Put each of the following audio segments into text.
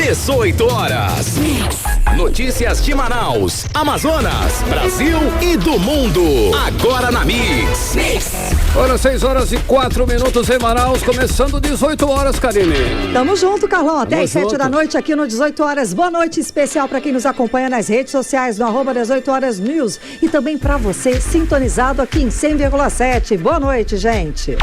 18 horas. Notícias de Manaus, Amazonas, Brasil e do mundo. Agora na Mix. Ora, 6h04 em Manaus, começando 18 horas, Karine. Tamo junto, Carlão, até às 7 da noite aqui no 18 horas. Boa noite especial para quem nos acompanha nas redes sociais, no @18horas News, e também para você sintonizado aqui em 100,7. Boa noite, gente.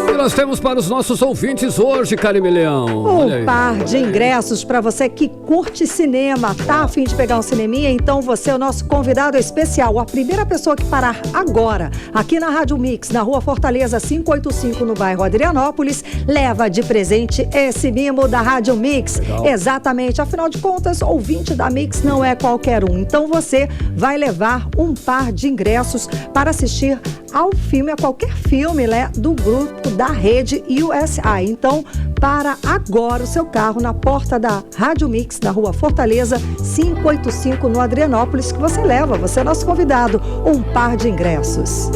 E nós temos para os nossos ouvintes hoje, Karine Leão. Um par de ingressos para você que curte cinema, tá a fim de pegar um cineminha? Então você é o nosso convidado especial, a primeira pessoa que parar agora, aqui na Rádio Mix, na Rua Fortaleza 585, no bairro Adrianópolis, leva de presente esse mimo da Rádio Mix. Legal. Exatamente, afinal de contas, ouvinte da Mix não é qualquer um. Então você vai levar um par de ingressos para assistir ao filme, a qualquer filme, né, do grupo da rede USA. Então, para agora o seu carro na porta da Rádio Mix, na Rua Fortaleza 585, no Adrianópolis, que você leva, você é nosso convidado, um par de ingressos.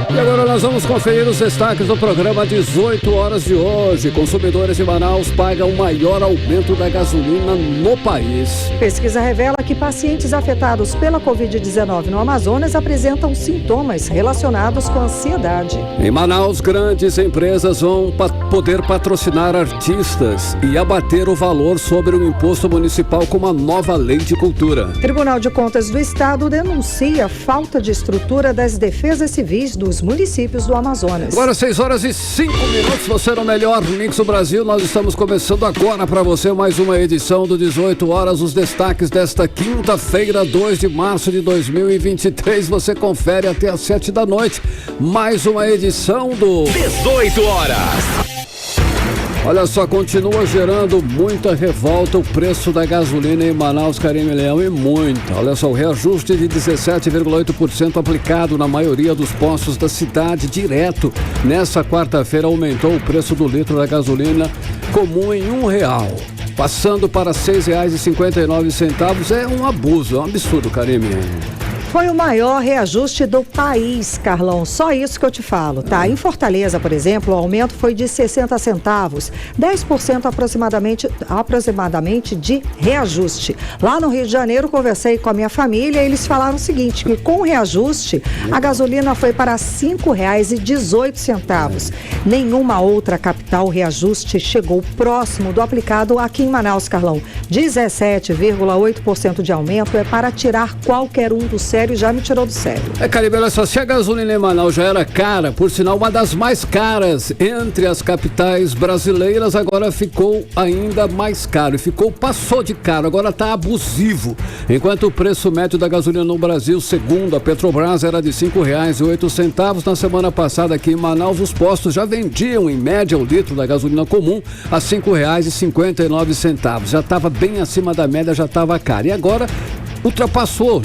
E agora nós vamos conferir os destaques do programa 18 horas de hoje. Consumidores de Manaus pagam o maior aumento da gasolina no país. Pesquisa revela que pacientes afetados pela Covid-19 no Amazonas apresentam sintomas relacionados com ansiedade. Em Manaus, grandes empresas vão poder patrocinar artistas e abater o valor sobre o imposto municipal com uma nova lei de cultura. Tribunal de Contas do Estado denuncia falta de estrutura das defesas civis dos municípios do Amazonas. Agora 6h05, você no melhor Mix do Brasil. Nós estamos começando agora para você mais uma edição do 18 horas. Os destaques desta quinta-feira, 2 de março de 2023. Você confere até às 7 da noite. Mais uma edição do 18 horas. Olha só, continua gerando muita revolta o preço da gasolina em Manaus, Karine Leão, e muita. Olha só, o reajuste de 17,8% aplicado na maioria dos postos da cidade direto. Nessa quarta-feira aumentou o preço do litro da gasolina comum em R$1, passando para R$ 6,59. É um abuso, é um absurdo, Karine. Foi o maior reajuste do país, Carlão. Só isso que eu te falo, tá? Em Fortaleza, por exemplo, o aumento foi de 60 centavos, 10% aproximadamente de reajuste. Lá no Rio de Janeiro, conversei com a minha família e eles falaram o seguinte, que com o reajuste, a gasolina foi para R$ 5,18. Nenhuma outra capital o reajuste chegou próximo do aplicado aqui em Manaus, Carlão. 17,8% de aumento é para tirar qualquer um do sério, já me tirou do sério. Karine, olha só, se a gasolina em Manaus já era cara, por sinal uma das mais caras entre as capitais brasileiras, agora ficou ainda mais caro. Passou de caro, agora está abusivo. Enquanto o preço médio da gasolina no Brasil, segundo a Petrobras, era de R$ 5,08, na semana passada aqui em Manaus, os postos já vendiam em média o litro da gasolina comum a R$ 5,59. Já estava bem acima da média, já estava caro. E agora ultrapassou.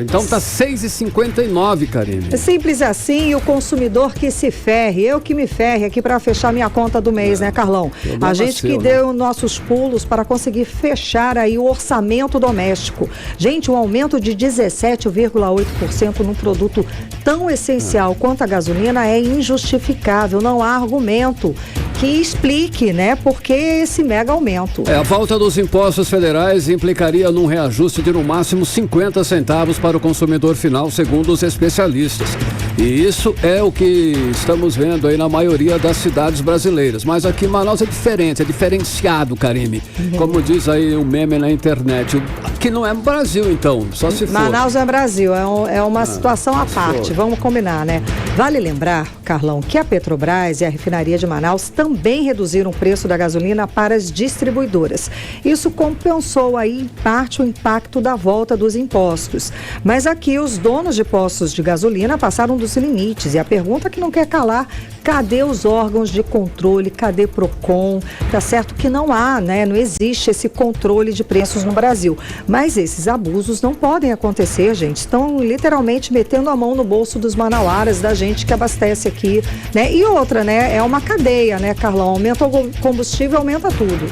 Então tá 6,59, Karine. É simples assim, e o consumidor que se ferre, eu que me ferre aqui para fechar minha conta do mês, né, Carlão? A gente que deu nossos pulos para conseguir fechar aí o orçamento doméstico. Gente, um aumento de 17,8% num produto tão essencial quanto a gasolina é injustificável, não há argumento que explique, né, por que esse mega aumento. A volta dos impostos federais implicaria num reajuste de no máximo 50 centavos para o consumidor final, segundo os especialistas. E isso é o que estamos vendo aí na maioria das cidades brasileiras. Mas aqui em Manaus é diferente, é diferenciado, Karine. Como diz aí o meme na internet. Aqui não é Brasil, então, só se for. Manaus é Brasil, é uma situação à parte, vamos combinar, né? Vale lembrar, Carlão, que a Petrobras e a refinaria de Manaus também reduziram o preço da gasolina para as distribuidoras. Isso compensou aí, em parte, o impacto da volta dos impostos. Mas aqui os donos de postos de gasolina passaram dos limites. E a pergunta que não quer calar, cadê os órgãos de controle? Cadê Procon? Tá certo que não há, né? Não existe esse controle de preços no Brasil. Mas esses abusos não podem acontecer, gente. Estão literalmente metendo a mão no bolso dos manauaras, da gente que abastece aqui, né? E outra, né? É uma cadeia, né, Carlão? Aumenta o combustível, aumenta tudo.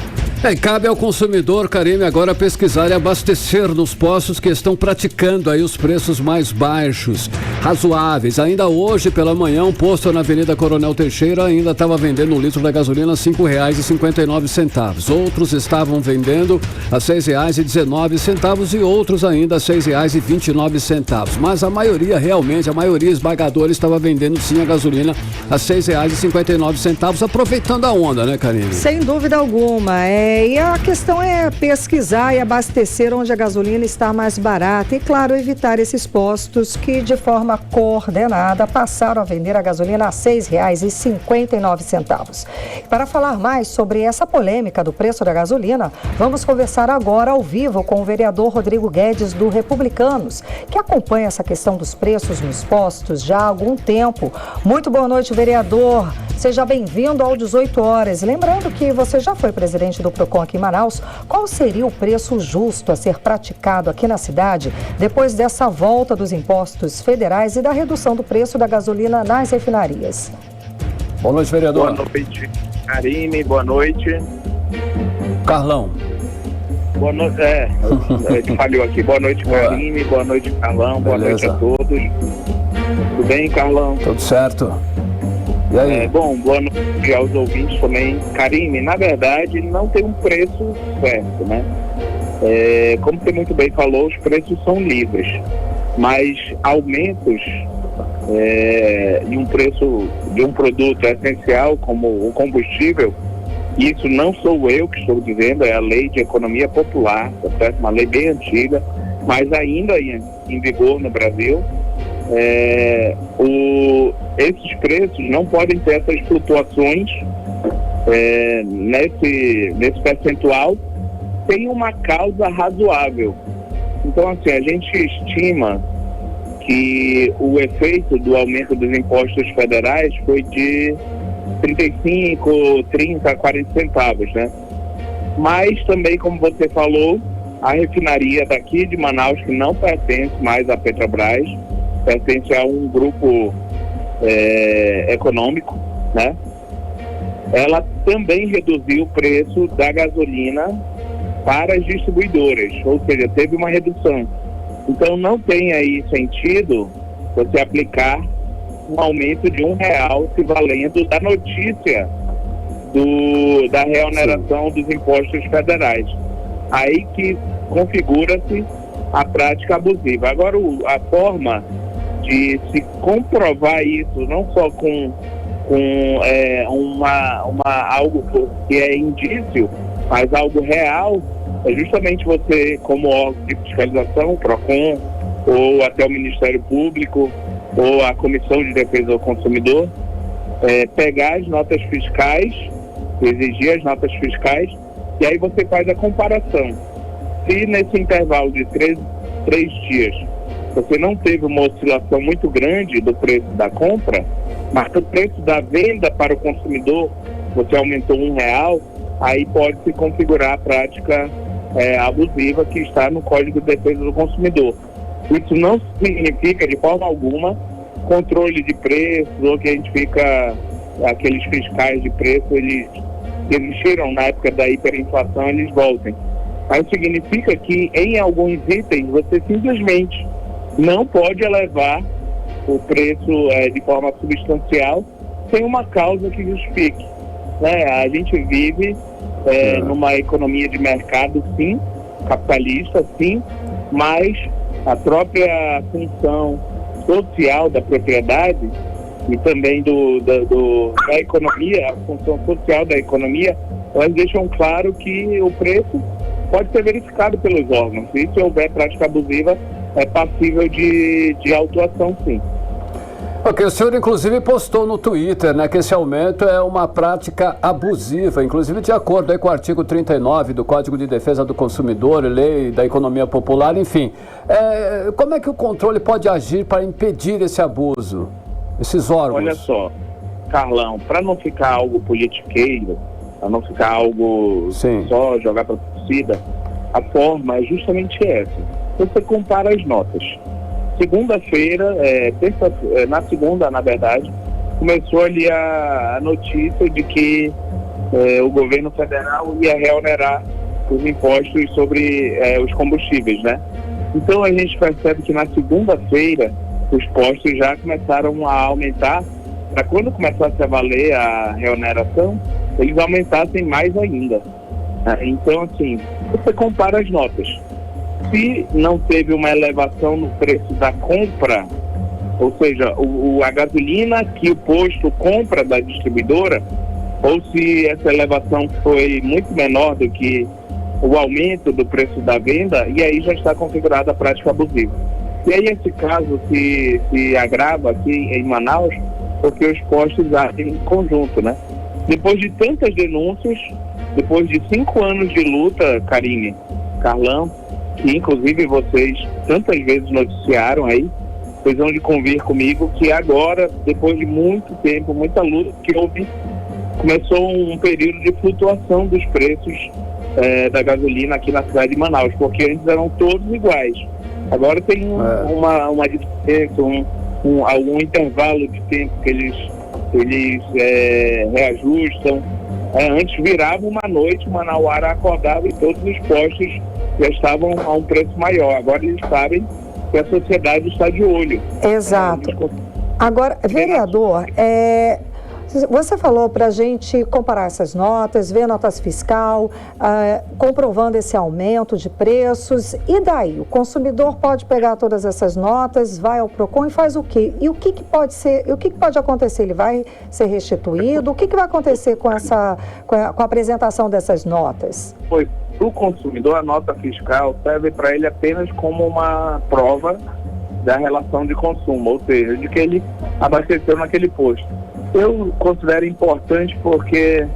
Cabe ao consumidor, Karime, agora pesquisar e abastecer nos postos que estão praticando aí os preços mais baixos, razoáveis. Ainda hoje, pela manhã, um posto na Avenida Coronel Teixeira ainda estava vendendo um litro da gasolina a R$ 5,59. Outros estavam vendendo a R$ 6,19 e outros ainda a R$ 6,29. Mas a maioria, realmente, a maioria esmagadora estava vendendo sim a gasolina a R$ 6,59, aproveitando a onda, né, Karime? Sem dúvida alguma. E a questão é pesquisar e abastecer onde a gasolina está mais barata e, claro, evitar esses postos que, de forma coordenada, passaram a vender a gasolina a R$ 6,59. Para falar mais sobre essa polêmica do preço da gasolina, vamos conversar agora ao vivo com o vereador Rodrigo Guedes, do Republicanos, que acompanha essa questão dos preços nos postos já há algum tempo. Muito boa noite, vereador. Seja bem-vindo ao 18 horas. Lembrando que você já foi presidente do PROCON aqui em Manaus, qual seria o preço justo a ser praticado aqui na cidade depois dessa volta dos impostos federais e da redução do preço da gasolina nas refinarias? Boa noite, vereador. Boa noite, Karime. Boa noite. Carlão. Boa noite. Falhou aqui. Boa noite, Karime. Boa noite, Carlão. Boa noite a todos. Tudo bem, Carlão? Tudo certo. E aí? Bom, boa noite aos ouvintes também. Karime, na verdade, não tem um preço certo, né? Como você muito bem falou, os preços são livres, mas aumentos de um preço de um produto essencial como o combustível, isso não sou eu que estou dizendo, é a Lei de Economia Popular, certo? Uma lei bem antiga, mas ainda em vigor no Brasil. Esses preços não podem ter essas flutuações nesse percentual sem uma causa razoável. Então, assim, a gente estima que o efeito do aumento dos impostos federais foi de 35, 30, 40 centavos, né? Mas também, como você falou, a refinaria daqui de Manaus, que não pertence mais à Petrobras, pertence a um grupo econômico, né? Ela também reduziu o preço da gasolina para as distribuidoras, ou seja, teve uma redução. Então não tem aí sentido você aplicar um aumento de R$1 se valendo da notícia da reoneração dos impostos federais. Aí que configura-se a prática abusiva. Agora, a forma de se comprovar isso, não só com algo que é indício, mas algo real, é justamente você, como órgão de fiscalização, o PROCON, ou até o Ministério Público, ou a Comissão de Defesa do Consumidor, pegar as notas fiscais, exigir as notas fiscais, e aí você faz a comparação. Se nesse intervalo de três dias você não teve uma oscilação muito grande do preço da compra, mas o preço da venda para o consumidor você aumentou R$1, aí pode se configurar a prática abusiva que está no Código de Defesa do Consumidor. Isso não significa de forma alguma controle de preços, ou que a gente fica, aqueles fiscais de preço, eles existiram na época da hiperinflação, eles voltem. Mas significa que em alguns itens você simplesmente não pode elevar o preço de forma substancial sem uma causa que justifique, né? A gente vive numa economia de mercado, sim, capitalista, sim, mas a própria função social da propriedade e também da economia, a função social da economia, elas deixam claro que o preço pode ser verificado pelos órgãos. E se houver prática abusiva, é passível de autuação, sim. Ok, o senhor inclusive postou no Twitter, né, que esse aumento é uma prática abusiva, inclusive de acordo aí com o artigo 39 do Código de Defesa do Consumidor, Lei da Economia Popular, enfim. Como é que o controle pode agir para impedir esse abuso, esses órgãos? Olha só, Carlão, para não ficar algo politiqueiro, para não ficar algo só jogar para a torcida, a forma é justamente essa. Você compara as notas. Segunda-feira, na segunda, na verdade, começou ali a notícia de que o governo federal ia reonerar os impostos sobre os combustíveis, né? Então a gente percebe que na segunda-feira os postos já começaram a aumentar, para quando começasse a valer a reoneração, eles aumentassem mais ainda. Então, assim, você compara as notas. Se não teve uma elevação no preço da compra, ou seja, a gasolina que o posto compra da distribuidora, ou se essa elevação foi muito menor do que o aumento do preço da venda, e aí já está configurada a prática abusiva. E aí esse caso se agrava aqui em Manaus, porque os postos agem em conjunto, né? Depois de tantas denúncias, depois de 5 anos de luta, Karine, Carlão, que inclusive vocês tantas vezes noticiaram aí, vocês vão de convir comigo que agora, depois de muito tempo, muita luta que houve, começou um período de flutuação dos preços da gasolina aqui na cidade de Manaus, porque antes eram todos iguais. Agora tem uma diferença, algum intervalo de tempo que eles reajustam. Antes virava uma noite, Manauara acordava e todos os postos já estavam a um preço maior. Agora eles sabem que a sociedade está de olho. Exato. Agora, vereador, você falou para a gente comparar essas notas, ver notas fiscal, comprovando esse aumento de preços. E daí? O consumidor pode pegar todas essas notas, vai ao PROCON e faz o quê? E o que pode acontecer? Ele vai ser restituído? O que vai acontecer com a apresentação dessas notas? Para o consumidor, a nota fiscal serve para ele apenas como uma prova da relação de consumo, ou seja, de que ele abasteceu naquele posto. Eu considero importante porque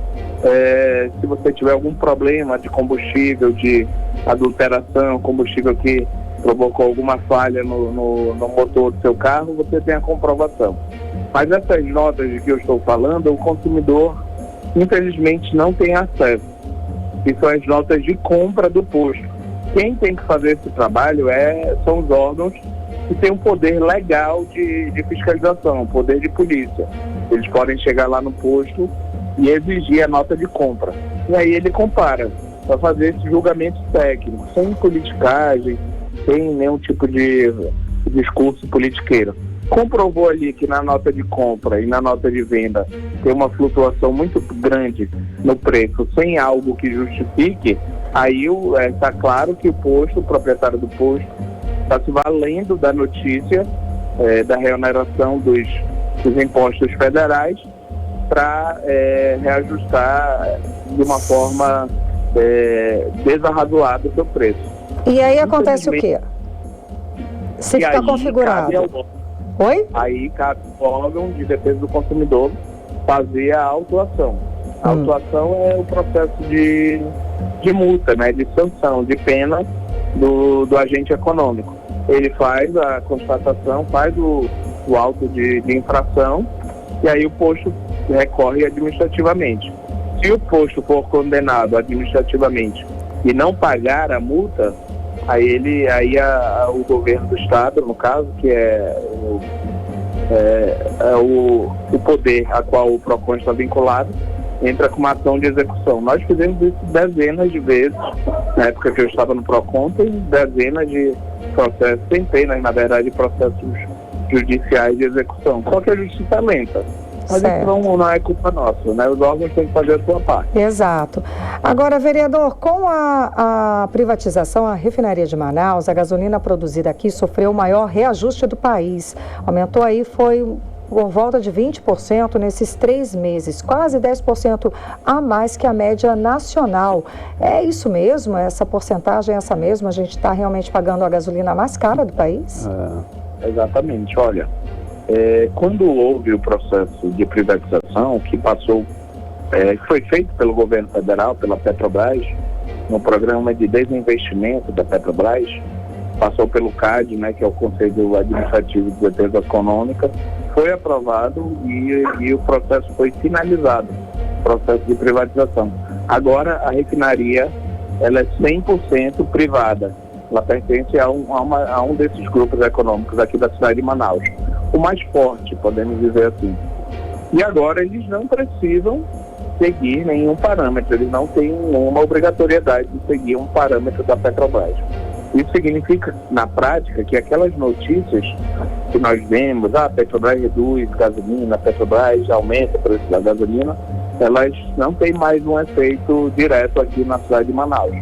se você tiver algum problema de combustível, de adulteração, combustível que provocou alguma falha no motor do seu carro, você tem a comprovação. Mas essas notas de que eu estou falando, o consumidor infelizmente não tem acesso, que são as notas de compra do posto. Quem tem que fazer esse trabalho são os órgãos que têm um poder legal de fiscalização, poder de polícia. Eles podem chegar lá no posto e exigir a nota de compra. E aí ele compara, para fazer esse julgamento técnico, sem politicagem, sem nenhum tipo de discurso politiqueiro. Comprovou ali que na nota de compra e na nota de venda tem uma flutuação muito grande no preço, sem algo que justifique, aí está claro que o proprietário do posto, está se valendo da notícia da reoneração dos impostos federais para reajustar de uma forma desarrazoada o seu preço. E aí acontece o quê? Se fica configurado. Oi? Aí cabe ao órgão de defesa do consumidor fazer a autuação. A autuação é o processo de multa, né, de sanção, de pena do agente econômico. Ele faz a constatação, faz o auto de infração e aí o posto recorre administrativamente. Se o posto for condenado administrativamente e não pagar a multa, aí o governo do estado, no caso, que é o poder a qual o PROCON está vinculado, entra com uma ação de execução. Nós fizemos isso dezenas de vezes, na época que eu estava no PROCON, tem dezenas de processos, centenas, na verdade, processos judiciais de execução. Só que a justiça é lenta. Mas isso não é culpa nossa, né? Os órgãos têm que fazer a sua parte. Exato. Agora, vereador, com a privatização, a refinaria de Manaus, a gasolina produzida aqui sofreu o maior reajuste do país. Aumentou aí, foi por volta de 20% nesses 3 meses, quase 10% a mais que a média nacional. É isso mesmo? Essa porcentagem é essa mesma? A gente está realmente pagando a gasolina mais cara do país? Exatamente. Olha, quando houve o processo de privatização que foi feito pelo governo federal, pela Petrobras, no programa de desinvestimento da Petrobras, passou pelo CAD, né, que é o Conselho Administrativo de Defesa Econômica, foi aprovado e o processo foi finalizado, o processo de privatização. Agora a refinaria ela é 100% privada, ela pertence a um desses grupos econômicos aqui da cidade de Manaus, o mais forte, podemos dizer assim. E agora eles não precisam seguir nenhum parâmetro, eles não têm nenhuma obrigatoriedade de seguir um parâmetro da Petrobras. Isso significa, na prática, que aquelas notícias que nós vemos, a Petrobras reduz gasolina, a Petrobras aumenta o preço da gasolina, elas não têm mais um efeito direto aqui na cidade de Manaus.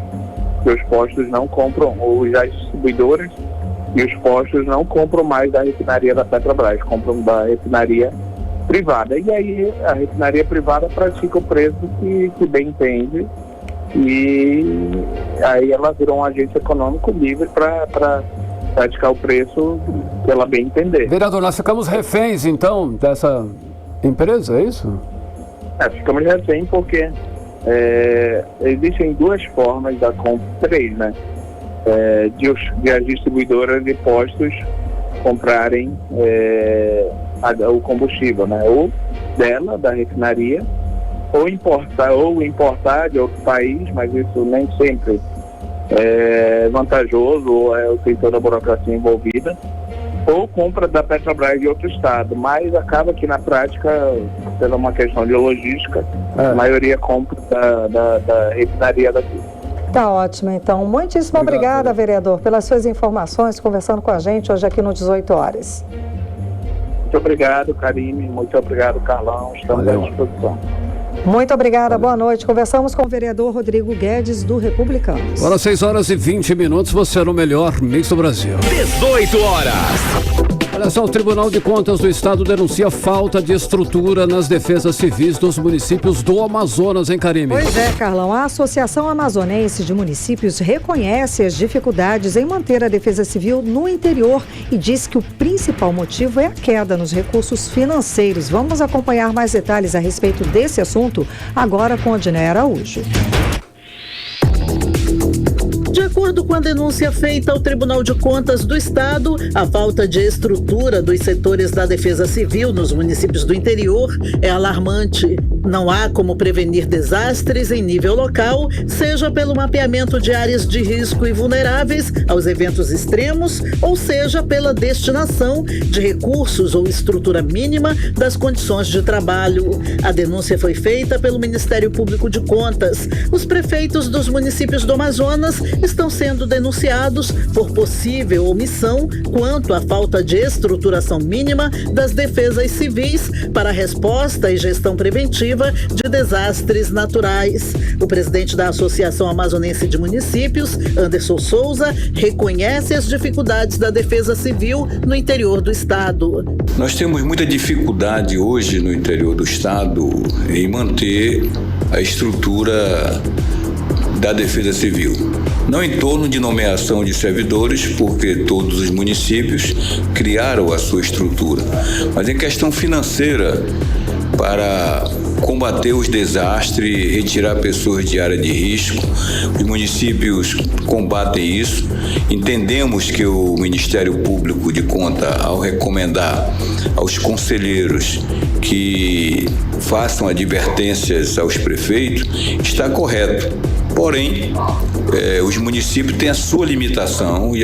Porque os postos não compram, ou as distribuidoras e os postos não compram mais da refinaria da Petrobras, compram da refinaria privada. E aí a refinaria privada pratica o preço que bem entende, e aí ela virou um agente econômico livre para praticar o preço que ela bem entender. Vereador, nós ficamos reféns, então, dessa empresa, é isso? Ficamos reféns porque existem duas formas da compra, três, né? De as distribuidoras de postos comprarem o combustível, né? Ou dela, da refinaria, ou importar de outro país, mas isso nem sempre é vantajoso, ou tem toda a burocracia envolvida, ou compra da Petrobras de outro estado, mas acaba que na prática, pela uma questão de logística, a maioria compra da refinaria daqui. Tá ótimo, então. Muitíssimo obrigada, vereador, pelas suas informações, conversando com a gente hoje aqui no 18 horas. Muito obrigado, Karine. Muito obrigado, Carlão. Estamos à disposição. Muito obrigada, boa noite. Conversamos com o vereador Rodrigo Guedes, do Republicanos. Agora 6h20, você no melhor mix do Brasil. 18 horas. Olha só, o Tribunal de Contas do Estado denuncia falta de estrutura nas defesas civis dos municípios do Amazonas, hein, Karime? Pois é, Carlão. A Associação Amazonense de Municípios reconhece as dificuldades em manter a defesa civil no interior e diz que o principal motivo é a queda nos recursos financeiros. Vamos acompanhar mais detalhes a respeito desse assunto agora com a Diné Araújo. De acordo com a denúncia feita ao Tribunal de Contas do Estado, a falta de estrutura dos setores da defesa civil nos municípios do interior é alarmante. Não há como prevenir desastres em nível local, seja pelo mapeamento de áreas de risco e vulneráveis aos eventos extremos, ou seja pela destinação de recursos ou estrutura mínima das condições de trabalho. A denúncia foi feita pelo Ministério Público de Contas. Os prefeitos dos municípios do Amazonas estão sendo denunciados por possível omissão quanto à falta de estruturação mínima das defesas civis para resposta e gestão preventiva de desastres naturais. O presidente da Associação Amazonense de Municípios, Anderson Souza, reconhece as dificuldades da defesa civil no interior do estado. Nós temos muita dificuldade hoje no interior do estado em manter a estrutura da defesa civil. Não em torno de nomeação de servidores, porque todos os municípios criaram a sua estrutura, mas em questão financeira, para combater os desastres, retirar pessoas de área de risco. Os municípios combatem isso. Entendemos que o Ministério Público de Contas, ao recomendar aos conselheiros que façam advertências aos prefeitos, está correto. Porém, os municípios têm a sua limitação e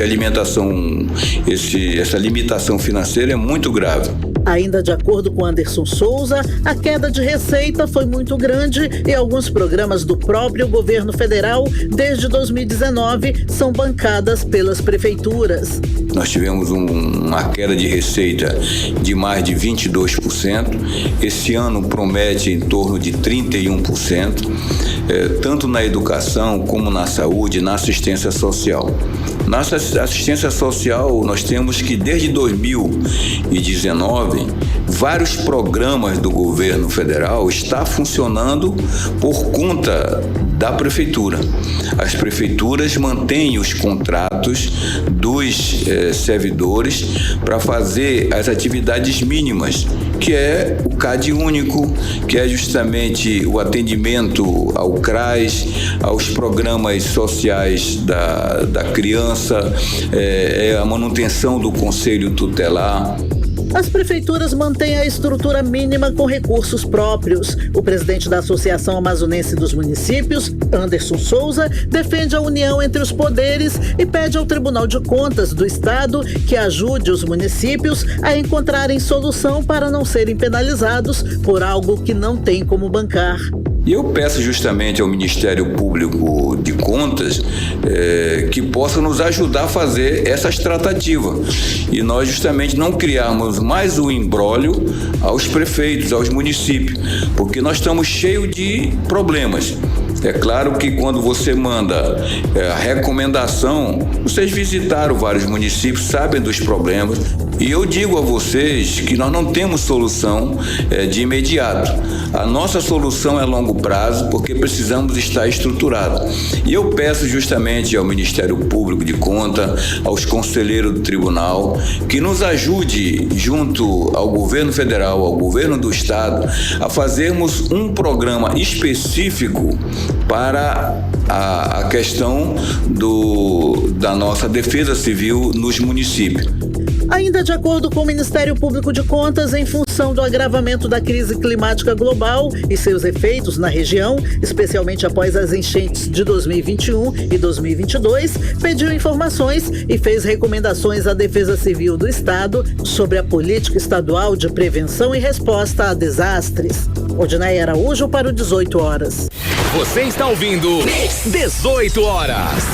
essa limitação financeira é muito grave. Ainda de acordo com Anderson Souza, a queda de receita foi muito grande e alguns programas do próprio governo federal, desde 2019, são bancadas pelas prefeituras. Nós tivemos uma queda de receita de mais de 22%. Esse ano promete em torno de 31%, tanto na educação como na saúde, na assistência social. Na assistência social, nós temos que desde 2019, vários programas do governo federal estão funcionando por conta da prefeitura. As prefeituras mantêm os contratos dos servidores para fazer as atividades mínimas, que é o CAD único, que é justamente o atendimento ao CRAS, aos programas sociais da criança, a manutenção do conselho tutelar. As prefeituras mantêm a estrutura mínima com recursos próprios. O presidente da Associação Amazonense dos Municípios, Anderson Souza, defende a união entre os poderes e pede ao Tribunal de Contas do Estado que ajude os municípios a encontrarem solução para não serem penalizados por algo que não tem como bancar. E eu peço justamente ao Ministério Público de Contas que possa nos ajudar a fazer essas tratativas e nós justamente não criarmos mais um imbróglio aos prefeitos, aos municípios, porque nós estamos cheios de problemas. É claro que quando você manda a recomendação, vocês visitaram vários municípios, sabem dos problemas, e eu digo a vocês que nós não temos solução de imediato. A nossa solução é a longo prazo, porque precisamos estar estruturados. E eu peço justamente ao Ministério Público de Contas, aos conselheiros do Tribunal, que nos ajude, junto ao governo federal, ao governo do Estado, a fazermos um programa específico para a questão da nossa defesa civil nos municípios. Ainda de acordo com o Ministério Público de Contas, em função do agravamento da crise climática global e seus efeitos na região, especialmente após as enchentes de 2021 e 2022, pediu informações e fez recomendações à Defesa Civil do Estado sobre a política estadual de prevenção e resposta a desastres. Odinaia Araújo para o 18 horas. Você está ouvindo 18 horas.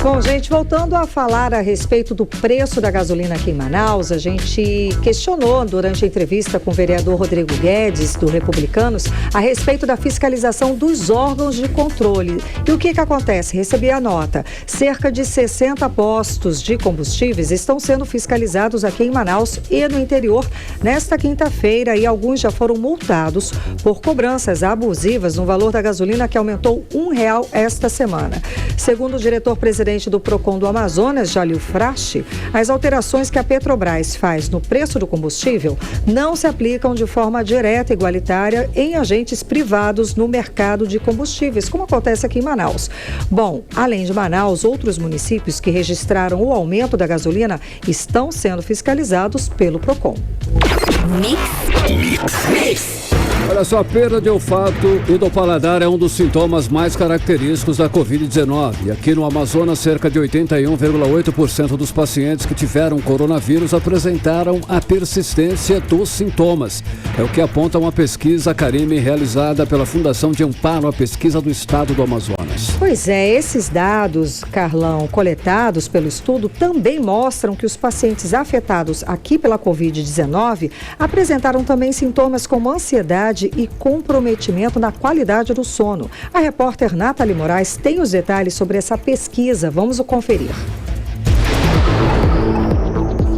Bom, gente, voltando a falar a respeito do preço da gasolina aqui em Manaus, a gente questionou durante a entrevista com o vereador Rodrigo Guedes, do Republicanos, a respeito da fiscalização dos órgãos de controle. E o que acontece? Recebi a nota. Cerca de 60 postos de combustíveis estão sendo fiscalizados aqui em Manaus e no interior nesta quinta-feira, e alguns já foram multados por cobranças abusivas no valor da gasolina, que aumentou R$1 esta semana. Segundo o diretor-presidente do Procon do Amazonas, Jalil Frache, as alterações que a Petrobras faz no preço do combustível não se aplicam de forma direta e igualitária em agentes privados no mercado de combustíveis, como acontece aqui em Manaus. Bom, além de Manaus, outros municípios que registraram o aumento da gasolina estão sendo fiscalizados pelo Procon. Mix. Olha só, a perda de olfato e do paladar é um dos sintomas mais característicos da Covid-19. Aqui no Amazonas, cerca de 81,8% dos pacientes que tiveram coronavírus apresentaram a persistência dos sintomas. É o que aponta uma pesquisa, Karime, realizada pela Fundação de Amparo à Pesquisa do Estado do Amazonas. Pois é, esses dados, Carlão, coletados pelo estudo, também mostram que os pacientes afetados aqui pela Covid-19 apresentaram também sintomas como ansiedade e comprometimento na qualidade do sono. A repórter Nathalie Moraes tem os detalhes sobre essa pesquisa. Vamos conferir.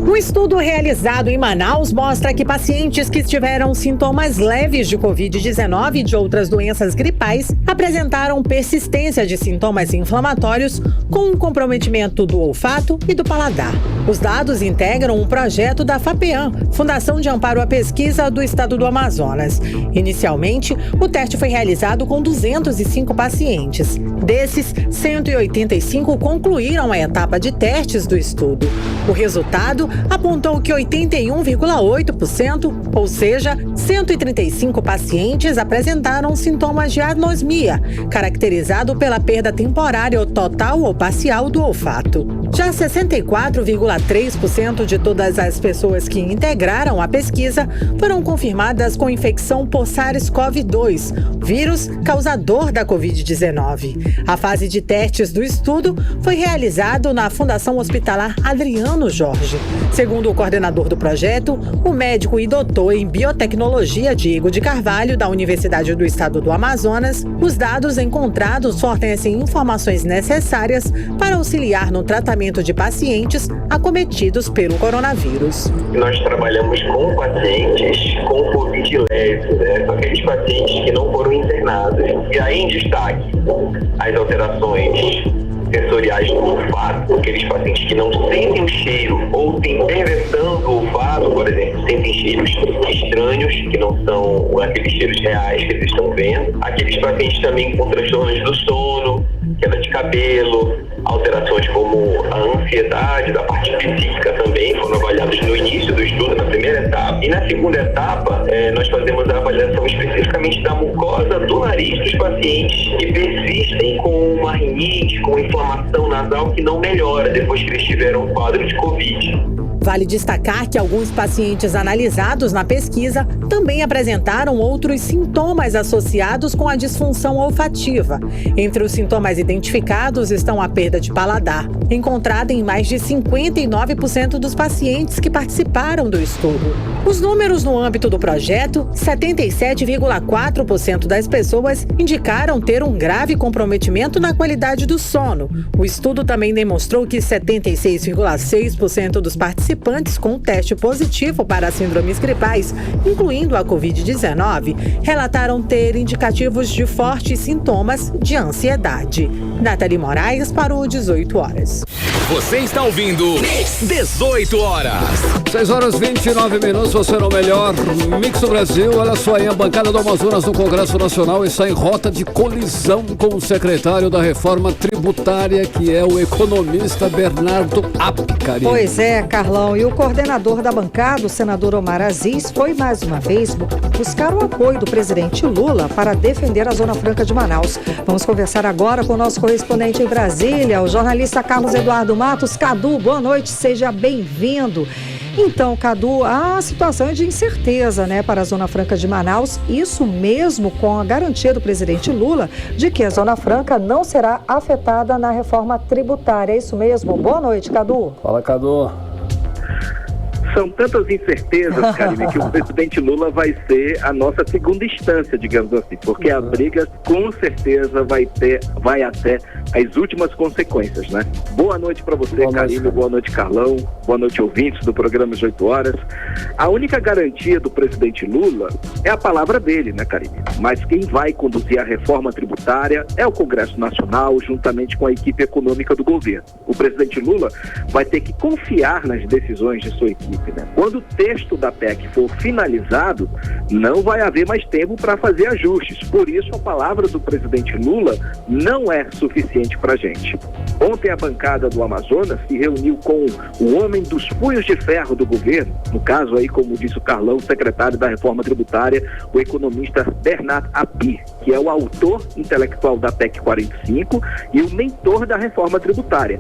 Um estudo realizado em Manaus mostra que pacientes que tiveram sintomas leves de Covid-19 e de outras doenças gripais apresentaram persistência de sintomas inflamatórios com um comprometimento do olfato e do paladar. Os dados integram um projeto da FAPEAM, Fundação de Amparo à Pesquisa do Estado do Amazonas. Inicialmente, o teste foi realizado com 205 pacientes. Desses, 185 concluíram a etapa de testes do estudo. O resultado apontou que 81,8%, ou seja, 135 pacientes apresentaram sintomas de anosmia, caracterizado pela perda temporária ou total ou parcial do olfato. Já 64,3% de todas as pessoas que integraram a pesquisa foram confirmadas com infecção por SARS-CoV-2, vírus causador da Covid-19. A fase de testes do estudo foi realizada na Fundação Hospitalar Adriano Jorge. Segundo o coordenador do projeto, o médico e doutor em biotecnologia Diego de Carvalho, da Universidade do Estado do Amazonas, os dados encontrados fornecem informações necessárias para auxiliar no tratamento de pacientes acometidos pelo coronavírus. Nós trabalhamos com pacientes com Covid leve, aqueles pacientes que não foram internados. E aí, em destaque, as alterações sensoriais do olfato, aqueles pacientes que não sentem o cheiro ou têm perversão do olfato, por exemplo, sentem cheiros estranhos, que não são aqueles cheiros reais que eles estão vendo. Aqueles pacientes também com transtornos do sono, queda de cabelo, alterações como a ansiedade da parte psíquica também foram avaliados no início do estudo, na primeira etapa. E na segunda etapa, nós fazemos a avaliação especificamente da mucosa do nariz dos pacientes que persistem com uma rinite, com inflamação nasal que não melhora depois que eles tiveram um quadro de Covid. Vale destacar que alguns pacientes analisados na pesquisa também apresentaram outros sintomas associados com a disfunção olfativa. Entre os sintomas identificados estão a perda de paladar, encontrada em mais de 59% dos pacientes que participaram do estudo. Os números no âmbito do projeto, 77,4% das pessoas indicaram ter um grave comprometimento na qualidade do sono. O estudo também demonstrou que 76,6% dos participantes com teste positivo para síndromes gripais, incluindo a Covid-19, relataram ter indicativos de fortes sintomas de ansiedade. Nathalie Moraes para o 18 horas. Você está ouvindo 18 horas. 6 horas e 29 minutos, você no melhor Mix do Brasil. Olha só aí, a bancada do Amazonas no Congresso Nacional está em rota de colisão com o secretário da Reforma Tributária, que é o economista Bernardo Apicari. Pois é, Carlão. E o coordenador da bancada, o senador Omar Aziz, foi mais uma vez buscar o apoio do presidente Lula para defender a Zona Franca de Manaus. Vamos conversar agora com o nosso correspondente em Brasília, o jornalista Carlos Eduardo Matos. Cadu, boa noite, seja bem-vindo. Então, Cadu, a situação é de incerteza, né, para a Zona Franca de Manaus, isso mesmo com a garantia do presidente Lula de que a Zona Franca não será afetada na reforma tributária. É isso mesmo? Boa noite, Cadu. Fala, Cadu. São tantas incertezas, Karine, que o presidente Lula vai ser a nossa segunda instância, digamos assim, porque a briga com certeza vai até as últimas consequências, né? Boa noite para você, Karine, boa noite, Carlão, boa noite, ouvintes do programa 18 horas. A única garantia do presidente Lula é a palavra dele, né, Karine? Mas quem vai conduzir a reforma tributária é o Congresso Nacional, juntamente com a equipe econômica do governo. O presidente Lula vai ter que confiar nas decisões de sua equipe. Quando o texto da PEC for finalizado, não vai haver mais tempo para fazer ajustes. Por isso, a palavra do presidente Lula não é suficiente para a gente. Ontem, a bancada do Amazonas se reuniu com o homem dos punhos de ferro do governo, no caso aí, como disse o Carlão, secretário da Reforma Tributária, o economista Bernardo Api, que é o autor intelectual da PEC 45 e o mentor da Reforma Tributária.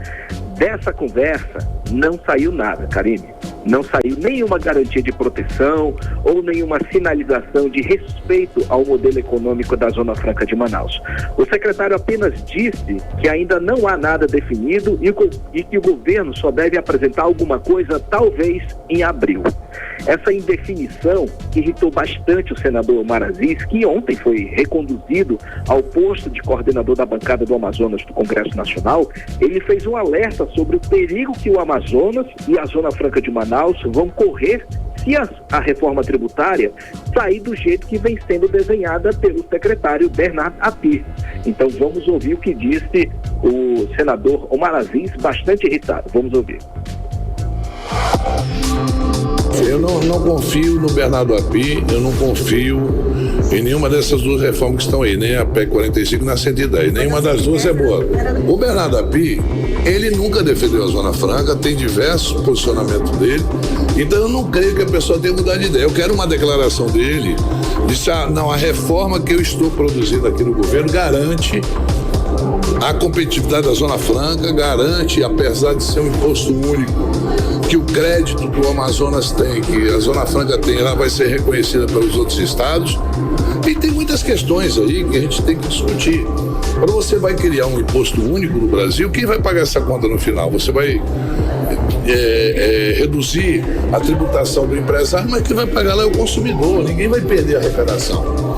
Dessa conversa não saiu nada, Karine. Não saiu nenhuma garantia de proteção ou nenhuma sinalização de respeito ao modelo econômico da Zona Franca de Manaus. O secretário apenas disse que ainda não há nada definido e que o governo só deve apresentar alguma coisa talvez em abril. Essa indefinição irritou bastante o senador Omar Aziz, que ontem foi reconduzido ao posto de coordenador da bancada do Amazonas do Congresso Nacional. Ele fez um alerta sobre o perigo que o Amazonas e a Zona Franca de Manaus vão correr se a reforma tributária sair do jeito que vem sendo desenhada pelo secretário Bernardo Api. Então vamos ouvir o que disse o senador Omar Aziz, bastante irritado. Vamos ouvir. Eu não confio no Bernardo Api, eu não confio em nenhuma dessas duas reformas que estão aí, nem a PEC 45 nem a 110, nenhuma das duas é boa. O Bernardo Api, ele nunca defendeu a Zona Franca, tem diversos posicionamentos dele, então eu não creio que a pessoa tenha mudado de ideia. Eu quero uma declaração dele, disse, não, a reforma que eu estou produzindo aqui no governo garante a competitividade da Zona Franca, garante, apesar de ser um imposto único, que o crédito que o Amazonas tem, que a Zona Franca tem, ela vai ser reconhecida pelos outros estados. E tem muitas questões aí que a gente tem que discutir. Quando você vai criar um imposto único no Brasil, quem vai pagar essa conta no final? Você vai reduzir a tributação do empresário, mas quem vai pagar lá é o consumidor. Ninguém vai perder a arrecadação.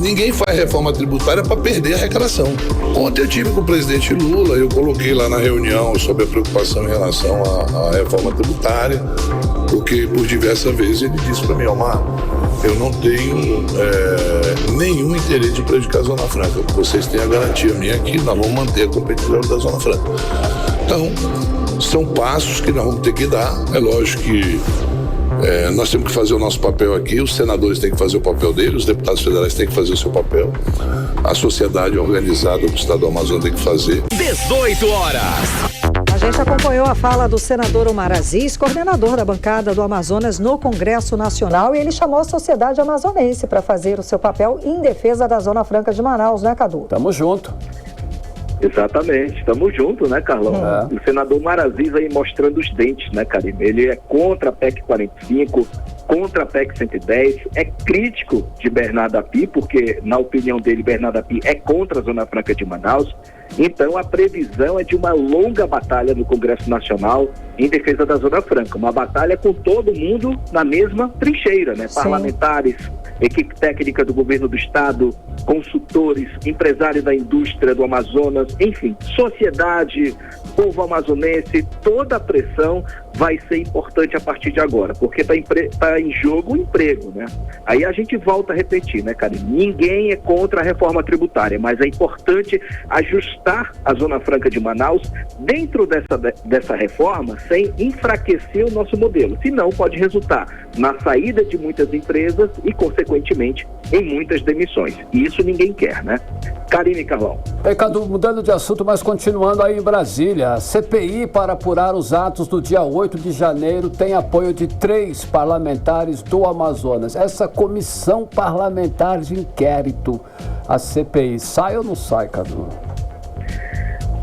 Ninguém faz reforma tributária para perder a arrecadação. Ontem eu tive com o presidente Lula, eu coloquei lá na reunião sobre a preocupação em relação à reforma tributária, porque por diversas vezes ele disse para mim, Omar, eu não tenho nenhum interesse de prejudicar a Zona Franca. Vocês têm a garantia minha aqui, nós vamos manter a competitividade da Zona Franca. Então, são passos que nós vamos ter que dar. É lógico que nós temos que fazer o nosso papel aqui, os senadores têm que fazer o papel deles, os deputados federais têm que fazer o seu papel, a sociedade organizada do Estado do Amazonas tem que fazer. 18 horas. A gente acompanhou a fala do senador Omar Aziz, coordenador da bancada do Amazonas no Congresso Nacional, e ele chamou a sociedade amazonense para fazer o seu papel em defesa da Zona Franca de Manaus, né, Cadu? Tamo junto. Exatamente, estamos juntos, né, Carlão? O senador Maraziza aí mostrando os dentes, né, Karine? Ele é contra a PEC 45, contra a PEC 110, é crítico de Bernardo Api, porque, na opinião dele, Bernardo Api é contra a Zona Franca de Manaus. Então, a previsão é de uma longa batalha no Congresso Nacional em defesa da Zona Franca. Uma batalha com todo mundo na mesma trincheira, né? Sim. Parlamentares, equipe técnica do governo do estado, consultores, empresários da indústria do Amazonas, enfim, sociedade, povo amazonense, toda a pressão vai ser importante a partir de agora, porque está em jogo o emprego, né? Aí a gente volta a repetir, né, cara? Ninguém é contra a reforma tributária, mas é importante ajustar a Zona Franca de Manaus dentro dessa reforma sem enfraquecer o nosso modelo. Senão pode resultar na saída de muitas empresas e, consequentemente, em muitas demissões. E isso ninguém quer, né? Karine e Carlão. Cadu, mudando de assunto, mas continuando aí em Brasília, a CPI para apurar os atos do dia 8 de janeiro tem apoio de 3 parlamentares do Amazonas. Essa comissão parlamentar de inquérito, a CPI, sai ou não sai, Cadu?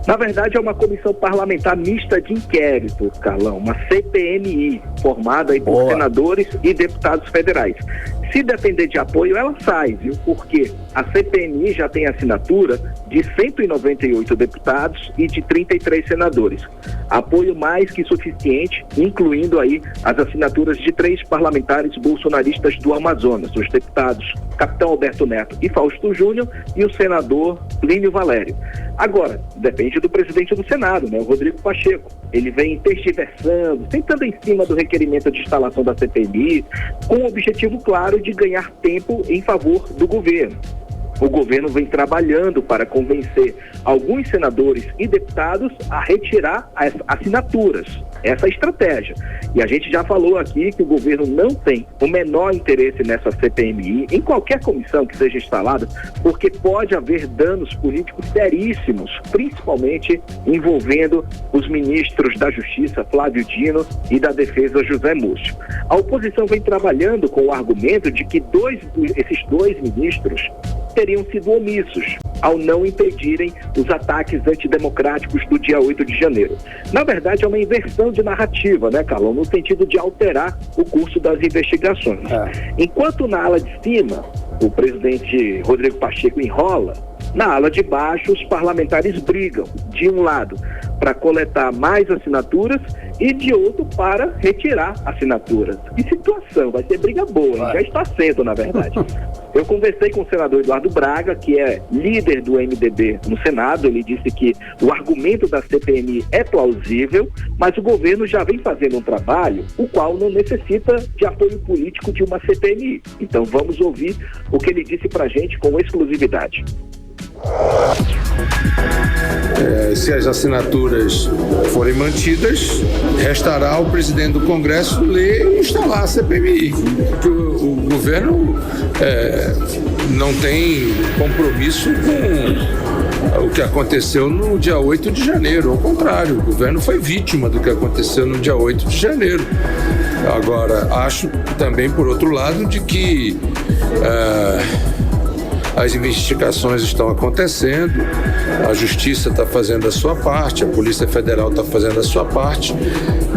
Na verdade, é uma comissão parlamentar mista de inquérito, Carlão, uma CPMI, formada aí por senadores e deputados federais. Se depender de apoio, ela sai, viu? Porque a CPMI já tem assinatura de 198 deputados e de 33 senadores. Apoio mais que suficiente, incluindo aí as assinaturas de 3 parlamentares bolsonaristas do Amazonas, os deputados Capitão Alberto Neto e Fausto Júnior e o senador Plínio Valério. Agora, depende do presidente do Senado, né, o Rodrigo Pacheco. Ele vem tergiversando, tentando em cima do requerimento de instalação da CPMI, com o objetivo claro de ganhar tempo em favor do governo. O governo vem trabalhando para convencer alguns senadores e deputados a retirar as assinaturas. Essa é a estratégia. E a gente já falou aqui que o governo não tem o menor interesse nessa CPMI, em qualquer comissão que seja instalada, porque pode haver danos políticos seríssimos, principalmente envolvendo os ministros da Justiça, Flávio Dino, e da Defesa, José Múcio. A oposição vem trabalhando com o argumento de que esses dois ministros teriam sido omissos ao não impedirem os ataques antidemocráticos do dia 8 de janeiro. Na verdade, é uma inversão de narrativa, né, Carlão? No sentido de alterar o curso das investigações. Enquanto na ala de cima, o presidente Rodrigo Pacheco enrola, na ala de baixo, os parlamentares brigam, de um lado, para coletar mais assinaturas e de outro para retirar assinaturas. Que situação, vai ser briga boa, já está sendo, na verdade. Eu conversei com o senador Eduardo Braga, que é líder do MDB no Senado. Ele disse que o argumento da CPMI é plausível, mas o governo já vem fazendo um trabalho o qual não necessita de apoio político de uma CPMI. Então vamos ouvir o que ele disse para a gente com exclusividade. Se as assinaturas forem mantidas, restará ao presidente do Congresso ler e instalar a CPMI. Porque o governo não tem compromisso com o que aconteceu no dia 8 de janeiro. Ao contrário, o governo foi vítima do que aconteceu no dia 8 de janeiro. Agora, acho também, por outro lado, de que as investigações estão acontecendo, a Justiça está fazendo a sua parte, a Polícia Federal está fazendo a sua parte,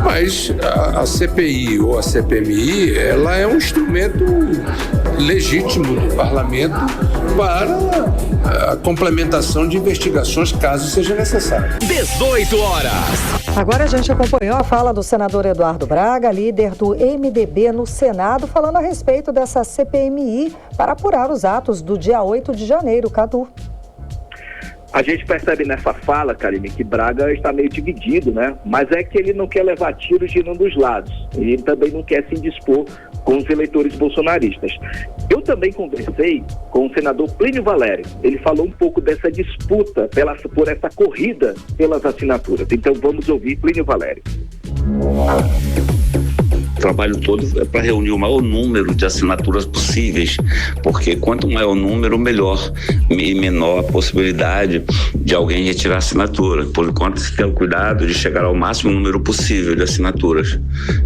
mas a CPI ou a CPMI, ela é um instrumento legítimo do Parlamento para a complementação de investigações, caso seja necessário. 18 horas. Agora a gente acompanhou a fala do senador Eduardo Braga, líder do MDB no Senado, falando a respeito dessa CPMI para apurar os atos do dia 8 de janeiro, Cadu. A gente percebe nessa fala, Karine, que Braga está meio dividido, né? Mas é que ele não quer levar tiros de nenhum dos lados. E ele também não quer se indispor com os eleitores bolsonaristas. Eu também conversei com o senador Plínio Valério. Ele falou um pouco dessa disputa por essa corrida pelas assinaturas. Então vamos ouvir Plínio Valério. O trabalho todo é para reunir o maior número de assinaturas possíveis, porque quanto maior o número, melhor e menor a possibilidade de alguém retirar a assinatura. Por enquanto, se tem o cuidado de chegar ao máximo número possível de assinaturas,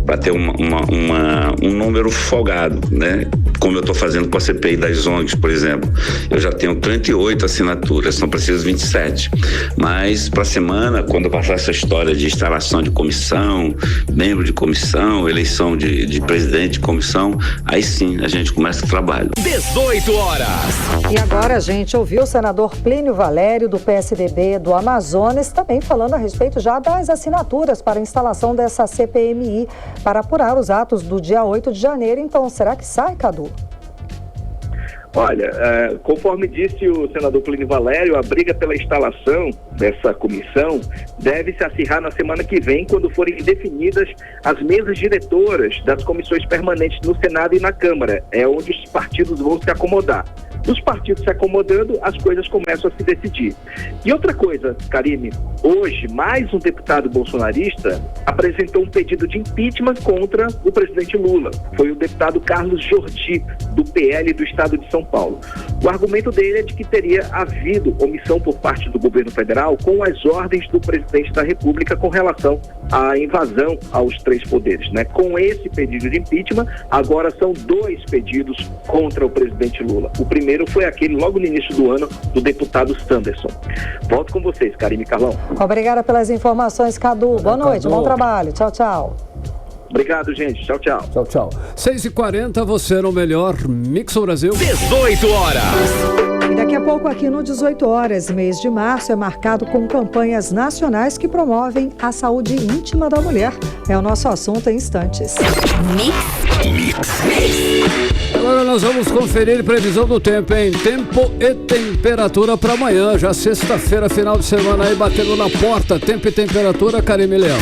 para ter um número folgado, né? como eu estou fazendo com a CPI das ONGs, por exemplo. Eu já tenho 38 assinaturas, são precisos 27. Mas para a semana, quando eu passar essa história de instalação de comissão, membro de comissão, eleição de presidente de comissão, aí sim a gente começa o trabalho. 18 horas. E agora a gente ouviu o senador Plínio Valério, do PSDB do Amazonas, também falando a respeito já das assinaturas para a instalação dessa CPMI para apurar os atos do dia 8 de janeiro. Então, será que sai, Cadu? Olha, conforme disse o senador Plínio Valério, a briga pela instalação dessa comissão deve se acirrar na semana que vem, quando forem definidas as mesas diretoras das comissões permanentes no Senado e na Câmara. É onde os partidos vão se acomodar. Os partidos se acomodando, as coisas começam a se decidir. E outra coisa, Karine, hoje mais um deputado bolsonarista apresentou um pedido de impeachment contra o presidente Lula. Foi o deputado Carlos Jordi, do PL do estado de São Paulo. O argumento dele é de que teria havido omissão por parte do governo federal com as ordens do presidente da República com relação à invasão aos 3 poderes, né? Com esse pedido de impeachment, agora são 2 pedidos contra o presidente Lula. O primeiro foi aquele logo no início do ano do deputado Sanderson. Volto com vocês, Karine e Carlão. Obrigada pelas informações, Cadu. Boa noite, Cadu. Bom trabalho. Tchau, tchau. Obrigado, gente. Tchau, tchau. Tchau, tchau. 6h40, você no melhor Mix Brasil. 18 horas. E daqui a pouco, aqui no 18 horas, mês de março, é marcado com campanhas nacionais que promovem a saúde íntima da mulher. É o nosso assunto em instantes. Agora nós vamos conferir previsão do tempo, hein? Tempo e temperatura para amanhã, já sexta-feira, final de semana aí, batendo na porta. Tempo e temperatura, Karime Leão.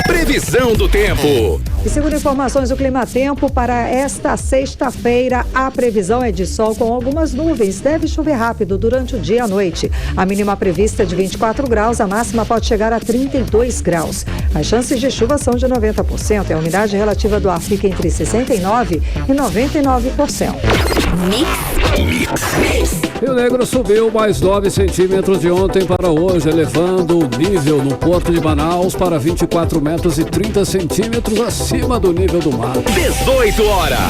Previsão do tempo. E segundo informações do Climatempo, para esta sexta-feira, a previsão é de sol com algumas nuvens. Deve chover rápido durante o dia e a noite. A mínima prevista é de 24 graus, a máxima pode chegar a 32 graus. As chances de chuva são de 90%. A umidade relativa do ar fica entre 69% e 99%. Rio Negro subiu mais 9 centímetros de ontem para hoje, elevando o nível no Porto de Manaus para 24 metros e 30 centímetros acima do nível do mar. 18 horas.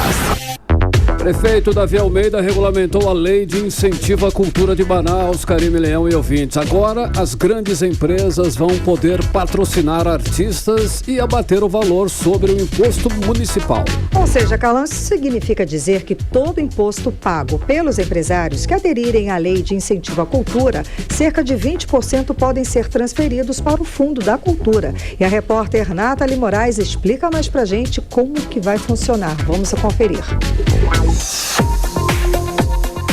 Prefeito Davi Almeida regulamentou a lei de incentivo à cultura de Manaus, Karime Leão e ouvintes. Agora, as grandes empresas vão poder patrocinar artistas e abater o valor sobre o imposto municipal. Ou seja, Carlão, isso significa dizer que todo imposto pago pelos empresários que aderirem à lei de incentivo à cultura, cerca de 20% podem ser transferidos para o Fundo da Cultura. E a repórter Nathalie Moraes explica mais pra gente como que vai funcionar. Vamos conferir.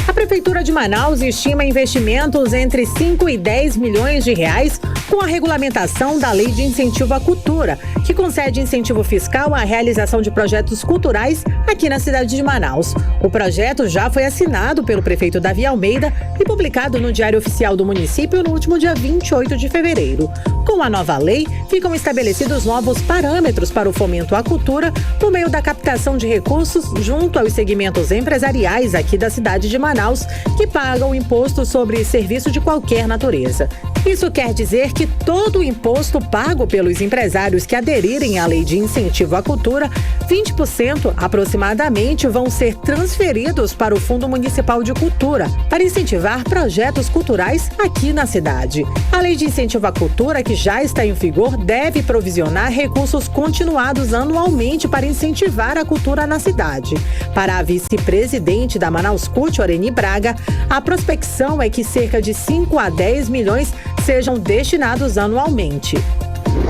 A Prefeitura de Manaus estima investimentos entre 5 e 10 milhões de reais com a regulamentação da Lei de Incentivo à Cultura, que concede incentivo fiscal à realização de projetos culturais aqui na cidade de Manaus. O projeto já foi assinado pelo prefeito Davi Almeida e publicado no Diário Oficial do município no último dia 28 de fevereiro. Com a nova lei, ficam estabelecidos novos parâmetros para o fomento à cultura por meio da captação de recursos junto aos segmentos empresariais aqui da cidade de Manaus, que pagam imposto sobre serviço de qualquer natureza. Isso quer dizer que todo o imposto pago pelos empresários que aderirem à Lei de Incentivo à Cultura, 20% aproximadamente vão ser transferidos para o Fundo Municipal de Cultura, para incentivar projetos culturais aqui na cidade. A Lei de Incentivo à Cultura, que já está em vigor, deve provisionar recursos continuados anualmente para incentivar a cultura na cidade. Para a vice-presidente da Manaus Cult, Oreni Braga, a prospecção é que cerca de 5 a 10 milhões sejam destinados anualmente.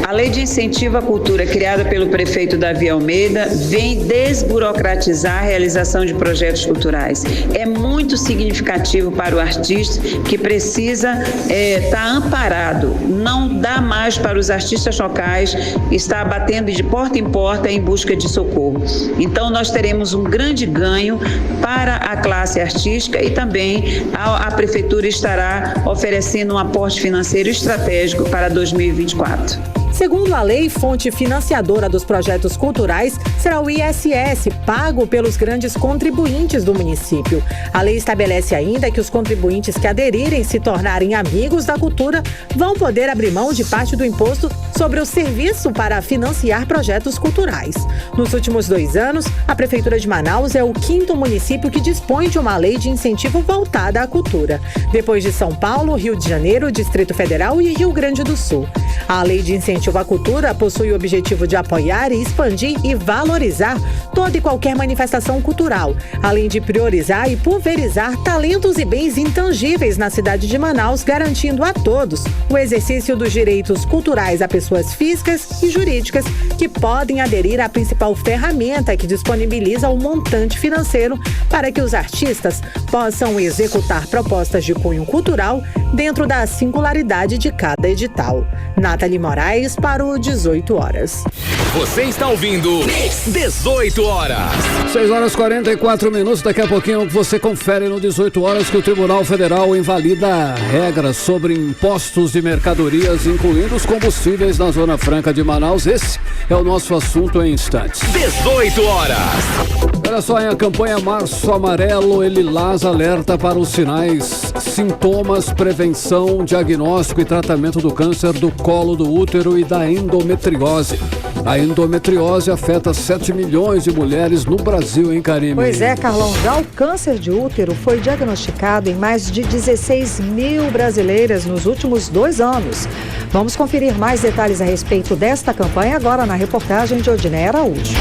A Lei de Incentivo à Cultura, criada pelo prefeito Davi Almeida, vem desburocratizar a realização de projetos culturais. É muito significativo para o artista que precisa estar amparado. Não dá mais para os artistas locais estar batendo de porta em porta em busca de socorro. Então, nós teremos um grande ganho para a classe artística e também a prefeitura estará oferecendo um aporte financeiro estratégico para 2024. Segundo a lei, fonte financiadora dos projetos culturais será o ISS, pago pelos grandes contribuintes do município. A lei estabelece ainda que os contribuintes que aderirem e se tornarem amigos da cultura vão poder abrir mão de parte do imposto sobre o serviço para financiar projetos culturais. Nos últimos 2 anos, a Prefeitura de Manaus é o 5º município que dispõe de uma lei de incentivo voltada à cultura, depois de São Paulo, Rio de Janeiro, Distrito Federal e Rio Grande do Sul. A lei de incentivo à cultura possui o objetivo de apoiar e expandir e valorizar toda e qualquer manifestação cultural, além de priorizar e pulverizar talentos e bens intangíveis na cidade de Manaus, garantindo a todos o exercício dos direitos culturais a pessoas físicas e jurídicas que podem aderir à principal ferramenta que disponibiliza o montante financeiro para que os artistas possam executar propostas de cunho cultural dentro da singularidade de cada edital. Nathalie Moraes para o 18 horas. Você está ouvindo 18 horas. 6 horas 44 minutos. Daqui a pouquinho você confere no 18 horas que o Tribunal Federal invalida regras sobre impostos de mercadorias, incluindo os combustíveis na Zona Franca de Manaus. Esse é o nosso assunto em instantes. 18 horas. Olha só, em a campanha Março Amarelo, ele Lilás alerta para os sinais, sintomas, prevenção, diagnóstico e tratamento do câncer do colo do útero e da endometriose. A endometriose afeta 7 milhões de mulheres no Brasil, hein, Karime? Pois é, Carlão. Já o câncer de útero foi diagnosticado em mais de 16 mil brasileiras nos últimos 2 anos. Vamos conferir mais detalhes a respeito desta campanha agora na reportagem de Odiné Araújo.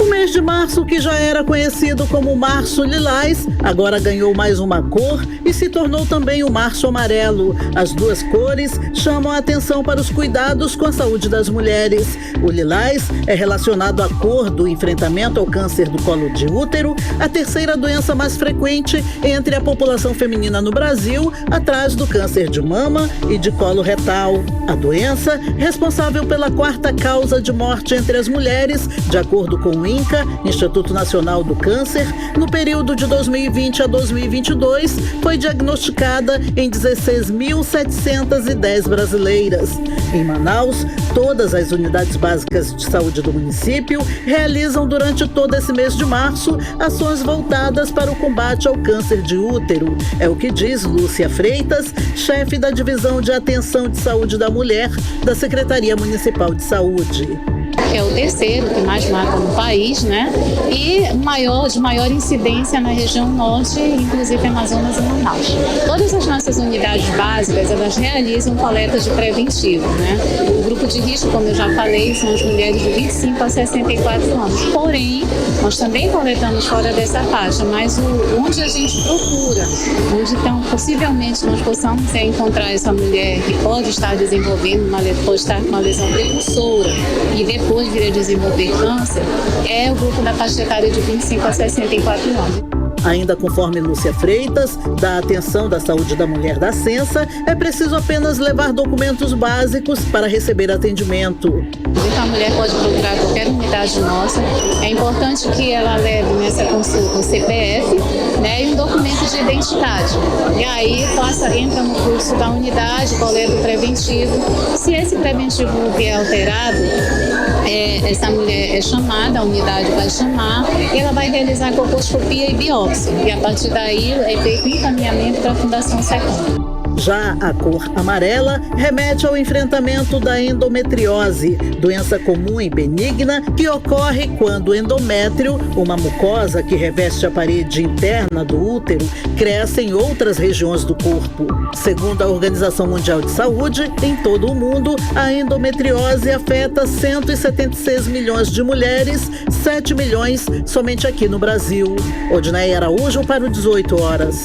O mês de março, que já era conhecido como Março Lilás, agora ganhou mais uma cor e se tornou também o Março Amarelo. As 2 cores chamam a atenção para os cuidados com a saúde das mulheres. O lilás é relacionado à cor do enfrentamento ao câncer do colo de útero, a 3ª doença mais frequente entre a população feminina no Brasil, atrás do câncer de mama e de colo retal. A doença, responsável pela 4ª causa de morte entre as mulheres, de acordo com o INCA, Instituto Nacional do Câncer, no período de 2020 a 2022, foi diagnosticada em 16.710 brasileiras. Em Manaus, todas as unidades básicas de saúde do município realizam durante todo esse mês de março ações voltadas para o combate ao câncer de útero. É o que diz Lúcia Freitas, chefe da Divisão de Atenção de Saúde da Mulher da Secretaria Municipal de Saúde. É o 3º que mais mata no país, né? E de maior incidência na região norte, inclusive Amazonas e Manaus. Todas as nossas unidades básicas, elas realizam coletas de preventivo, né? O grupo de risco, como eu já falei, são as mulheres de 25 a 64 anos. Porém, nós também coletamos fora dessa faixa, mas onde a gente procura, onde então possivelmente nós possamos encontrar essa mulher que pode estar desenvolvendo pode estar com uma lesão precursora e depois vir a desenvolver câncer, é o grupo da faixa etária de 25 a 64 anos. Ainda conforme Lúcia Freitas, da Atenção da Saúde da Mulher da Censa, é preciso apenas levar documentos básicos para receber atendimento. Então a mulher pode procurar qualquer unidade nossa. É importante que ela leve nessa consulta o CPF, né, e um documento de identidade. E aí entra no fluxo da unidade, coleta o preventivo. Se esse preventivo vier alterado, essa mulher é chamada, a unidade vai chamar, e ela vai realizar colposcopia e biópsia. E a partir daí é feito encaminhamento para a Fundação Secom. Já a cor amarela remete ao enfrentamento da endometriose, doença comum e benigna que ocorre quando o endométrio, uma mucosa que reveste a parede interna do útero, cresce em outras regiões do corpo. Segundo a Organização Mundial de Saúde, em todo o mundo, a endometriose afeta 176 milhões de mulheres, 7 milhões somente aqui no Brasil. Odiné Araújo para o 18 horas.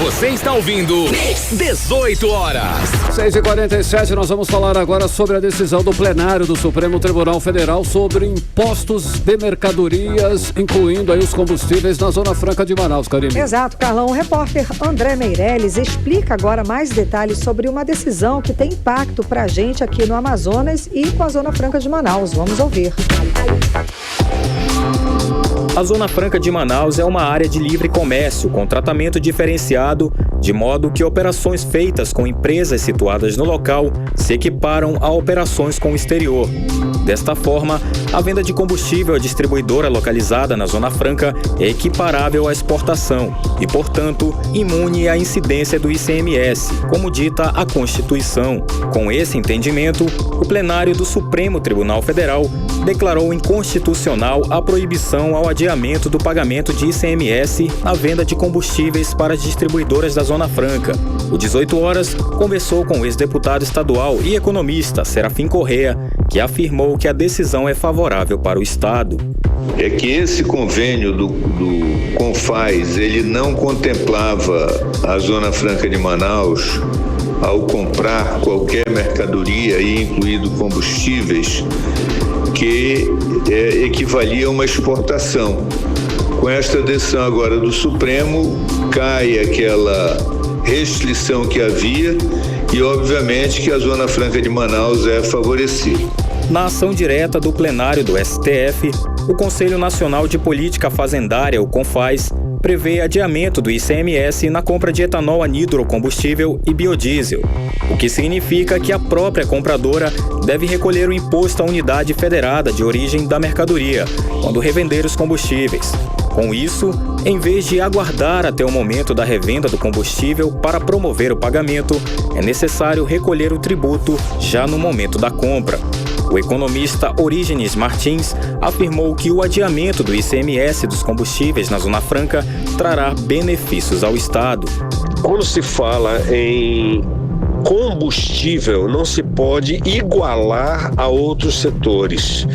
Você está ouvindo 18 horas. 6h47, nós vamos falar agora sobre a decisão do plenário do Supremo Tribunal Federal sobre impostos de mercadorias, incluindo aí os combustíveis na Zona Franca de Manaus, Karime. Exato, Carlão. O repórter André Meirelles explica agora mais detalhes sobre uma decisão que tem impacto pra gente aqui no Amazonas e com a Zona Franca de Manaus. Vamos ouvir. A Zona Franca de Manaus é uma área de livre comércio com tratamento diferenciado, de modo que operações feitas com empresas situadas no local se equiparam a operações com o exterior. Desta forma, a venda de combustível à distribuidora localizada na Zona Franca é equiparável à exportação e, portanto, imune à incidência do ICMS, como dita a Constituição. Com esse entendimento, o plenário do Supremo Tribunal Federal declarou inconstitucional a proibição ao adiamento do pagamento de ICMS na venda de combustíveis para as distribuidoras da Zona Franca. O 18 Horas conversou com o ex-deputado estadual e economista Serafim Corrêa, que afirmou que a decisão é favorável para o Estado. É que esse convênio do CONFAZ, ele não contemplava a Zona Franca de Manaus ao comprar qualquer mercadoria, incluindo combustíveis, que equivalia a uma exportação. Com esta decisão agora do Supremo, cai aquela restrição que havia e, obviamente, que a Zona Franca de Manaus é favorecida. Na ação direta do plenário do STF, o Conselho Nacional de Política Fazendária, o CONFAZ, prevê adiamento do ICMS na compra de etanol anidrocombustível e biodiesel, o que significa que a própria compradora deve recolher o imposto à unidade federada de origem da mercadoria, quando revender os combustíveis. Com isso, em vez de aguardar até o momento da revenda do combustível para promover o pagamento, é necessário recolher o tributo já no momento da compra. O economista Orígenes Martins afirmou que o adiamento do ICMS dos combustíveis na Zona Franca trará benefícios ao Estado. Quando se fala em combustível, não se pode igualar a outros setores.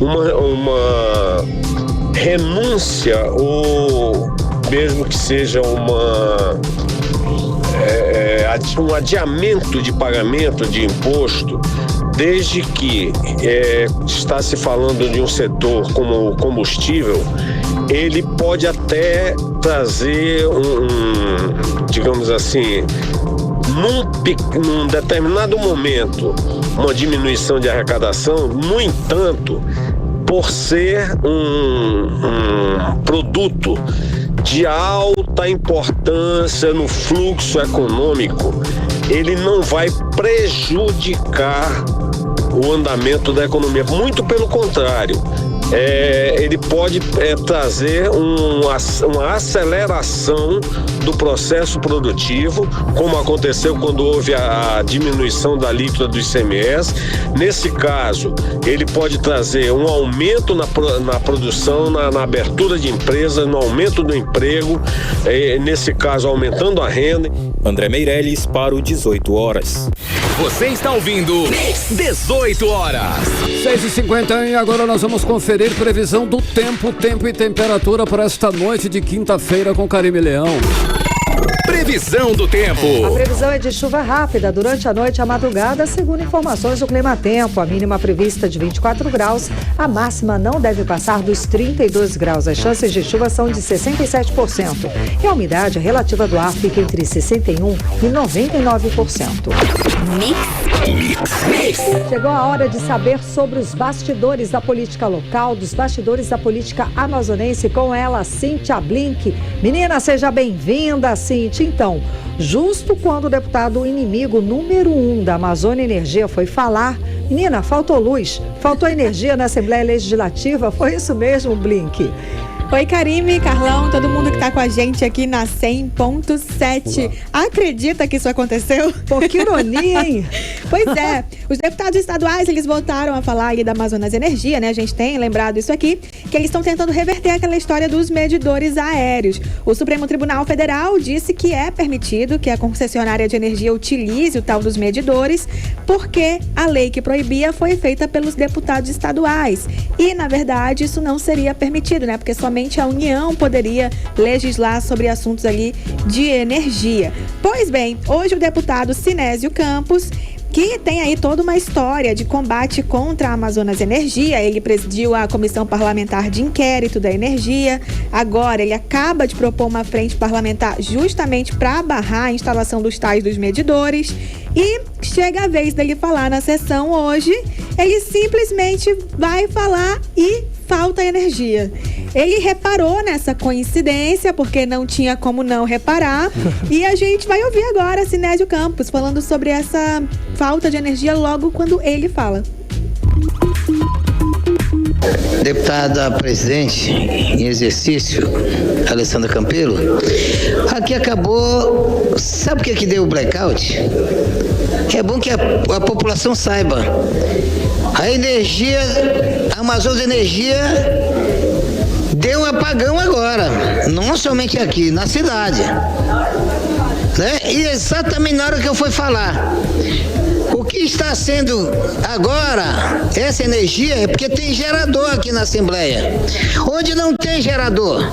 Uma renúncia, ou mesmo que seja um adiamento de pagamento de imposto, desde que está se falando de um setor como o combustível, ele pode até trazer digamos assim, num determinado momento, uma diminuição de arrecadação. No entanto, por ser um produto de alta importância no fluxo econômico, ele não vai prejudicar o andamento da economia. Muito pelo contrário, ele pode trazer uma aceleração do processo produtivo, como aconteceu quando houve a diminuição da alíquota do ICMS. Nesse caso, ele pode trazer um aumento na produção, na abertura de empresas, no aumento do emprego, nesse caso aumentando a renda. André Meirelles para o 18 Horas. Você está ouvindo 18 Horas. 6h51 e agora nós vamos conferir previsão do tempo e temperatura para esta noite de quinta-feira com Karime Leão. Previsão do tempo. A previsão é de chuva rápida durante a noite e a madrugada, segundo informações do Climatempo. A mínima prevista de 24 graus, a máxima não deve passar dos 32 graus. As chances de chuva são de 67%. E a umidade relativa do ar fica entre 61% e 99%. Mix. Chegou a hora de saber sobre os bastidores da política local, dos bastidores da política amazonense, com ela, Cíntia Blink. Menina, seja bem-vinda, Cíntia. Então, justo quando o deputado inimigo número 1 da Amazônia Energia foi falar, menina, faltou luz, faltou energia na Assembleia Legislativa, foi isso mesmo, Blink? Oi, Karime, Carlão, todo mundo que tá com a gente aqui na 100.7. Acredita que isso aconteceu? Pô, que ironia, hein? Pois é, os deputados estaduais, eles voltaram a falar ali da Amazonas Energia, né? A gente tem lembrado isso aqui, que eles estão tentando reverter aquela história dos medidores aéreos. O Supremo Tribunal Federal disse que é permitido que a concessionária de energia utilize o tal dos medidores, porque a lei que proibia foi feita pelos deputados estaduais. E, na verdade, isso não seria permitido, né? Porque somente a União poderia legislar sobre assuntos ali de energia. Pois bem, hoje o deputado Sinésio Campos, que tem aí toda uma história de combate contra a Amazonas Energia. Ele presidiu a Comissão Parlamentar de Inquérito da Energia. Agora ele acaba de propor uma frente parlamentar justamente para barrar a instalação dos tais dos medidores. E chega a vez dele falar na sessão hoje. Ele simplesmente vai falar e falta energia. Ele reparou nessa coincidência, porque não tinha como não reparar. E a gente vai ouvir agora Sinésio Campos falando sobre essa falta de energia logo quando ele fala. Deputada presidente em exercício, Alessandra Campelo, aqui acabou, sabe o que deu o blackout? É bom que a população saiba. A energia, a Amazonas Energia deu um apagão agora, não somente aqui, na cidade, né? E exatamente na hora que eu fui falar. O que está sendo agora, essa energia, é porque tem gerador aqui na Assembleia, onde não tem gerador.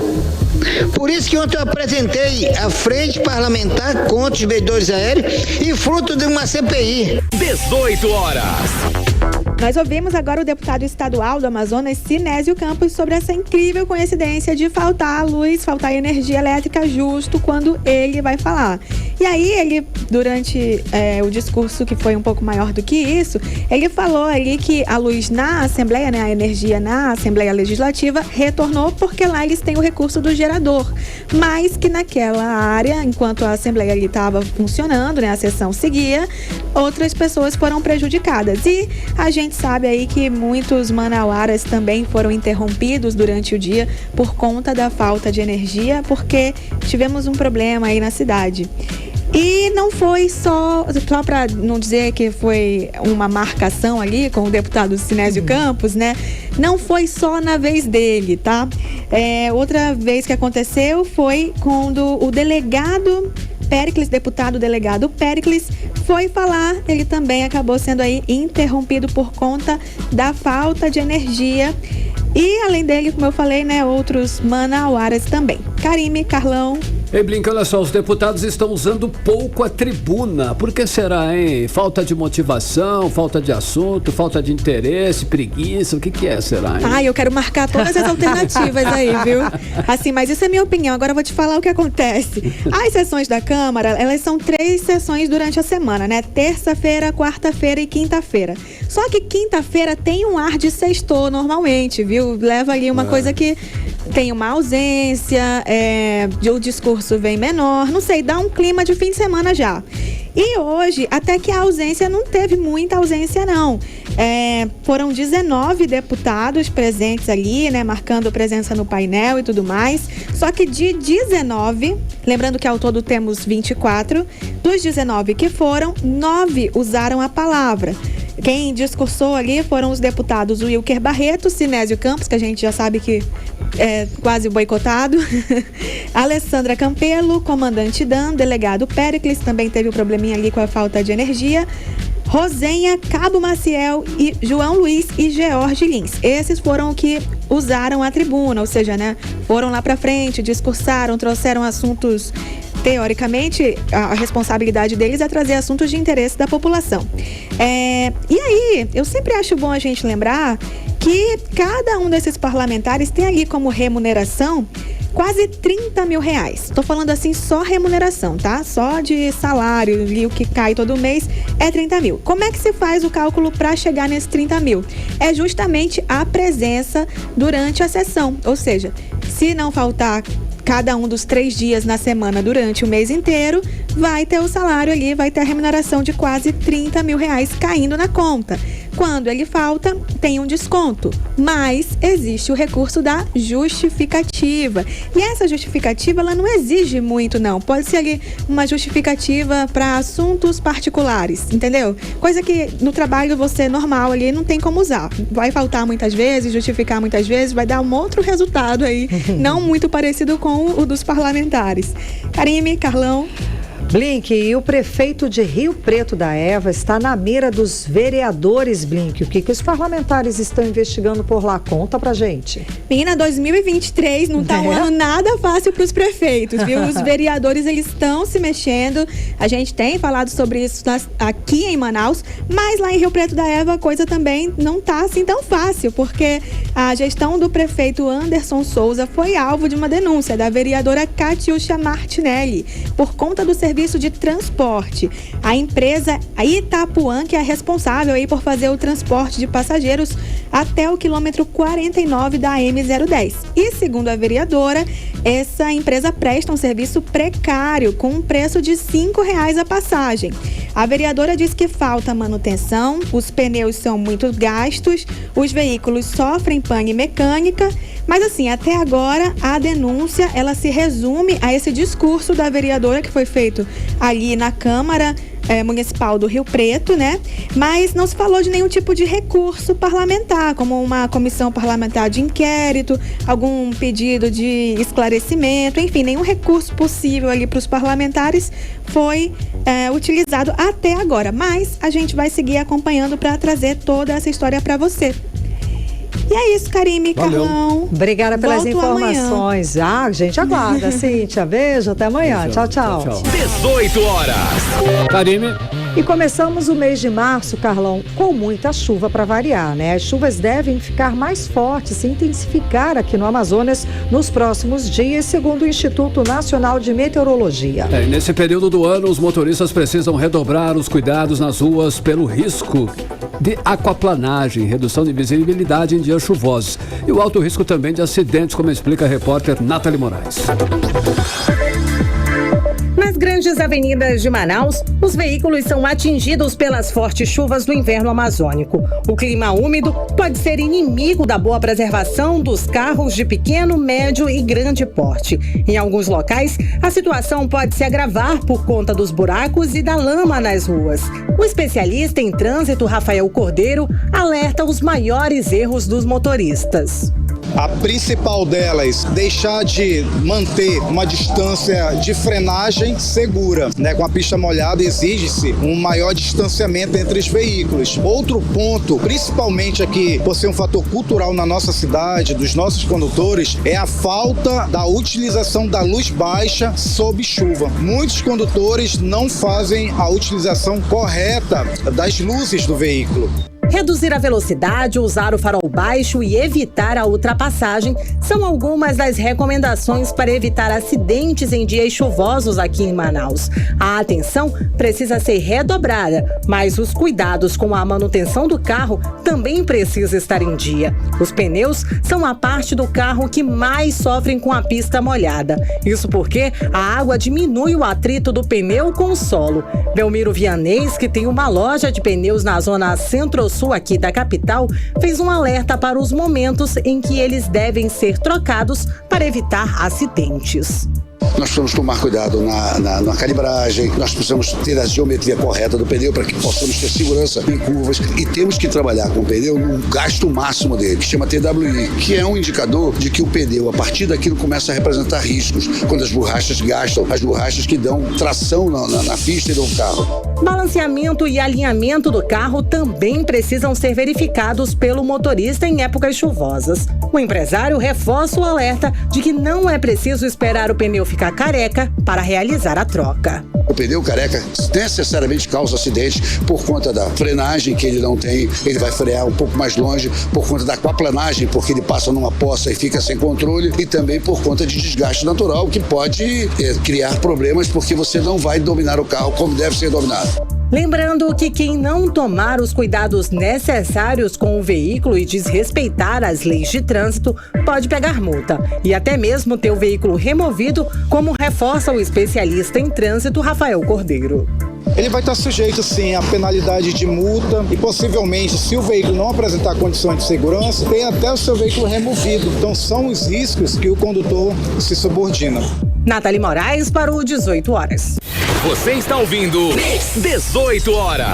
Por isso que ontem eu apresentei a Frente Parlamentar contra os medidores aéreos e fruto de uma CPI. 18 horas. Nós ouvimos agora o deputado estadual do Amazonas, Sinésio Campos, sobre essa incrível coincidência de faltar luz, faltar energia elétrica justo quando ele vai falar. E aí ele, durante o discurso, que foi um pouco maior do que isso, ele falou ali que a luz na Assembleia, né, a energia na Assembleia Legislativa retornou porque lá eles têm o recurso do gerador, mas que naquela área, enquanto a Assembleia ali estava funcionando, né, a sessão seguia, outras pessoas foram prejudicadas. E a gente sabe aí que muitos manauaras também foram interrompidos durante o dia por conta da falta de energia, porque tivemos um problema aí na cidade. E não foi só para não dizer que foi uma marcação ali com o deputado Sinésio Campos, né? Não foi só na vez dele, tá? Outra vez que aconteceu foi quando o delegado Péricles, deputado delegado Péricles, foi falar. Ele também acabou sendo aí interrompido por conta da falta de energia. E além dele, como eu falei, né, outros manauaras também. Karime, Carlão. Ei, Blink, olha só, os deputados estão usando pouco a tribuna. Por que será, hein? Falta de motivação, falta de assunto, falta de interesse, preguiça, o que é, será, hein? Ai, eu quero marcar todas as alternativas aí, viu? Assim, mas isso é minha opinião. Agora eu vou te falar o que acontece. As sessões da Câmara, elas são 3 sessões durante a semana, né? Terça-feira, quarta-feira e quinta-feira. Só que quinta-feira tem um ar de sextou normalmente, viu? Leva ali uma coisa que tem uma ausência, o discurso vem menor, não sei, dá um clima de fim de semana já. E hoje, até que a ausência não teve muita ausência, não. Foram 19 deputados presentes ali, né, marcando presença no painel e tudo mais. Só que de 19, lembrando que ao todo temos 24, dos 19 que foram, 9 usaram a palavra. Quem discursou ali foram os deputados Wilker Barreto, Sinésio Campos, que a gente já sabe que é quase boicotado, Alessandra Campelo, comandante Dan, delegado Péricles, também teve um probleminha ali com a falta de energia, Rosenha, Cabo Maciel e João Luiz e George Lins. Esses foram que usaram a tribuna, ou seja, né, foram lá pra frente, discursaram, trouxeram assuntos. Teoricamente, a responsabilidade deles é trazer assuntos de interesse da população. E aí, eu sempre acho bom a gente lembrar que cada um desses parlamentares tem ali como remuneração quase 30 mil reais. Tô falando assim, só remuneração, tá? Só de salário, ali, o que cai todo mês é 30 mil. Como é que se faz o cálculo para chegar nesses 30 mil? É justamente a presença durante a sessão. Ou seja, se não faltar cada um dos 3 dias na semana durante o mês inteiro, vai ter o salário ali, vai ter a remuneração de quase 30 mil reais caindo na conta. Quando ele falta, tem um desconto, mas existe o recurso da justificativa. E essa justificativa, ela não exige muito, não. Pode ser ali uma justificativa para assuntos particulares, entendeu? Coisa que no trabalho você normal ali não tem como usar. Vai faltar muitas vezes, justificar muitas vezes, vai dar um outro resultado aí, não muito parecido com o dos parlamentares. Karime, Carlão. Blink, e o prefeito de Rio Preto da Eva está na mira dos vereadores, Blink. O que os parlamentares estão investigando por lá? Conta pra gente. Menina, 2023 não tá um ano nada fácil pros prefeitos, viu? Os vereadores, eles estão se mexendo. A gente tem falado sobre isso aqui em Manaus, mas lá em Rio Preto da Eva a coisa também não tá assim tão fácil, porque a gestão do prefeito Anderson Souza foi alvo de uma denúncia da vereadora Catiúcia Martinelli por conta do serviço serviço de transporte. A empresa Itapuã, que é responsável aí por fazer o transporte de passageiros até o quilômetro 49 da M010. E segundo a vereadora, essa empresa presta um serviço precário com um preço de R$5 a passagem. A vereadora diz que falta manutenção, os pneus são muito gastos, os veículos sofrem pane mecânica, mas assim, até agora a denúncia ela se resume a esse discurso da vereadora que foi feito ali na Câmara Municipal do Rio Preto, né? Mas não se falou de nenhum tipo de recurso parlamentar, como uma comissão parlamentar de inquérito, algum pedido de esclarecimento, enfim, nenhum recurso possível ali para os parlamentares foi utilizado até agora. Mas a gente vai seguir acompanhando para trazer toda essa história para você. E é isso, Karime, Carlão. Obrigada pelas informações. Amanhã. A gente aguarda, Cíntia. Beijo, até amanhã. Beijo. Tchau. 18 horas. Karime. E começamos o mês de março, Carlão, com muita chuva para variar, né? As chuvas devem ficar mais fortes, se intensificar aqui no Amazonas nos próximos dias, segundo o Instituto Nacional de Meteorologia. Nesse período do ano, os motoristas precisam redobrar os cuidados nas ruas pelo risco de aquaplanagem, redução de visibilidade em dias chuvosos e o alto risco também de acidentes, como explica a repórter Nathalie Moraes. Nas grandes avenidas de Manaus, os veículos são atingidos pelas fortes chuvas do inverno amazônico. O clima úmido pode ser inimigo da boa preservação dos carros de pequeno, médio e grande porte. Em alguns locais, a situação pode se agravar por conta dos buracos e da lama nas ruas. O especialista em trânsito, Rafael Cordeiro, alerta os maiores erros dos motoristas. A principal delas, deixar de manter uma distância de frenagem segura, né? Com a pista molhada exige-se um maior distanciamento entre os veículos. Outro ponto, principalmente aqui, por ser um fator cultural na nossa cidade, dos nossos condutores, é a falta da utilização da luz baixa sob chuva. Muitos condutores não fazem a utilização correta das luzes do veículo. Reduzir a velocidade, usar o farol baixo e evitar a ultrapassagem são algumas das recomendações para evitar acidentes em dias chuvosos aqui em Manaus. A atenção precisa ser redobrada, mas os cuidados com a manutenção do carro também precisam estar em dia. Os pneus são a parte do carro que mais sofrem com a pista molhada. Isso porque a água diminui o atrito do pneu com o solo. Belmiro Vianês, que tem uma loja de pneus na zona centro-sul aqui da capital, fez um alerta para os momentos em que eles devem ser trocados para evitar acidentes. Nós precisamos tomar cuidado na calibragem, nós precisamos ter a geometria correta do pneu para que possamos ter segurança em curvas e temos que trabalhar com o pneu no gasto máximo dele, que chama TWI, que é um indicador de que o pneu, a partir daquilo, começa a representar riscos, quando as borrachas gastam, as borrachas que dão tração na pista e no carro. Balanceamento e alinhamento do carro também precisam ser verificados pelo motorista em épocas chuvosas. O empresário reforça o alerta de que não é preciso esperar o pneu ficar careca para realizar a troca. O pneu careca necessariamente causa acidentes por conta da frenagem que ele não tem, ele vai frear um pouco mais longe, por conta da aquaplanagem, porque ele passa numa poça e fica sem controle, e também por conta de desgaste natural que pode criar problemas porque você não vai dominar o carro como deve ser dominado. Lembrando que quem não tomar os cuidados necessários com o veículo e desrespeitar as leis de trânsito pode pegar multa e até mesmo ter o veículo removido, como reforça o especialista em trânsito Rafael Cordeiro. Ele vai estar sujeito, sim, a penalidade de multa e, possivelmente, se o veículo não apresentar condições de segurança, tem até o seu veículo removido. Então, são os riscos que o condutor se subordina. Nathalie Moraes para o 18 horas. Você está ouvindo 18 horas.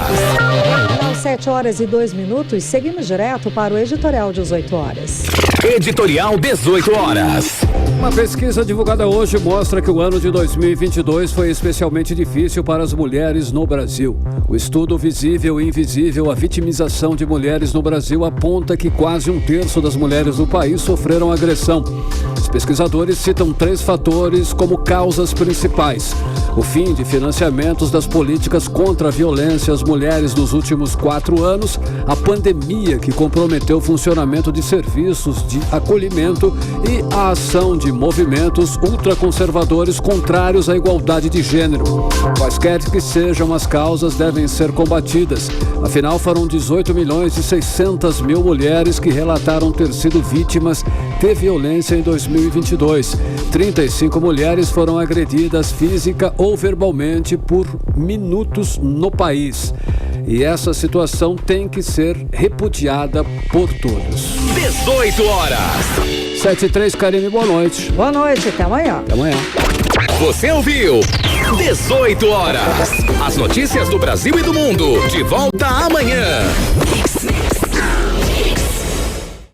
São 7 horas e 2 minutos. Seguimos direto para o editorial 18 horas. Editorial 18 horas. Uma pesquisa divulgada hoje mostra que o ano de 2022 foi especialmente difícil para as mulheres no Brasil. O estudo Visível e Invisível, a vitimização de mulheres no Brasil, aponta que quase 1/3 das mulheres do país sofreram agressão. Os pesquisadores citam 3 fatores como causas principais: o fim de financiamentos das políticas contra a violência às mulheres nos últimos 4 anos, a pandemia que comprometeu o funcionamento de serviços de acolhimento e a ação de movimentos ultraconservadores contrários à igualdade de gênero. Quaisquer que sejam as causas devem ser combatidas. Afinal, foram 18.600.000 mulheres que relataram ter sido vítimas de violência em 2022. 35 mulheres foram agredidas física ou verbalmente por minutos no país. E essa situação tem que ser repudiada por todos. 18 horas. 7h03, Karine, boa noite. Boa noite, até amanhã. Até amanhã. Você ouviu 18 horas. As notícias do Brasil e do mundo. De volta amanhã.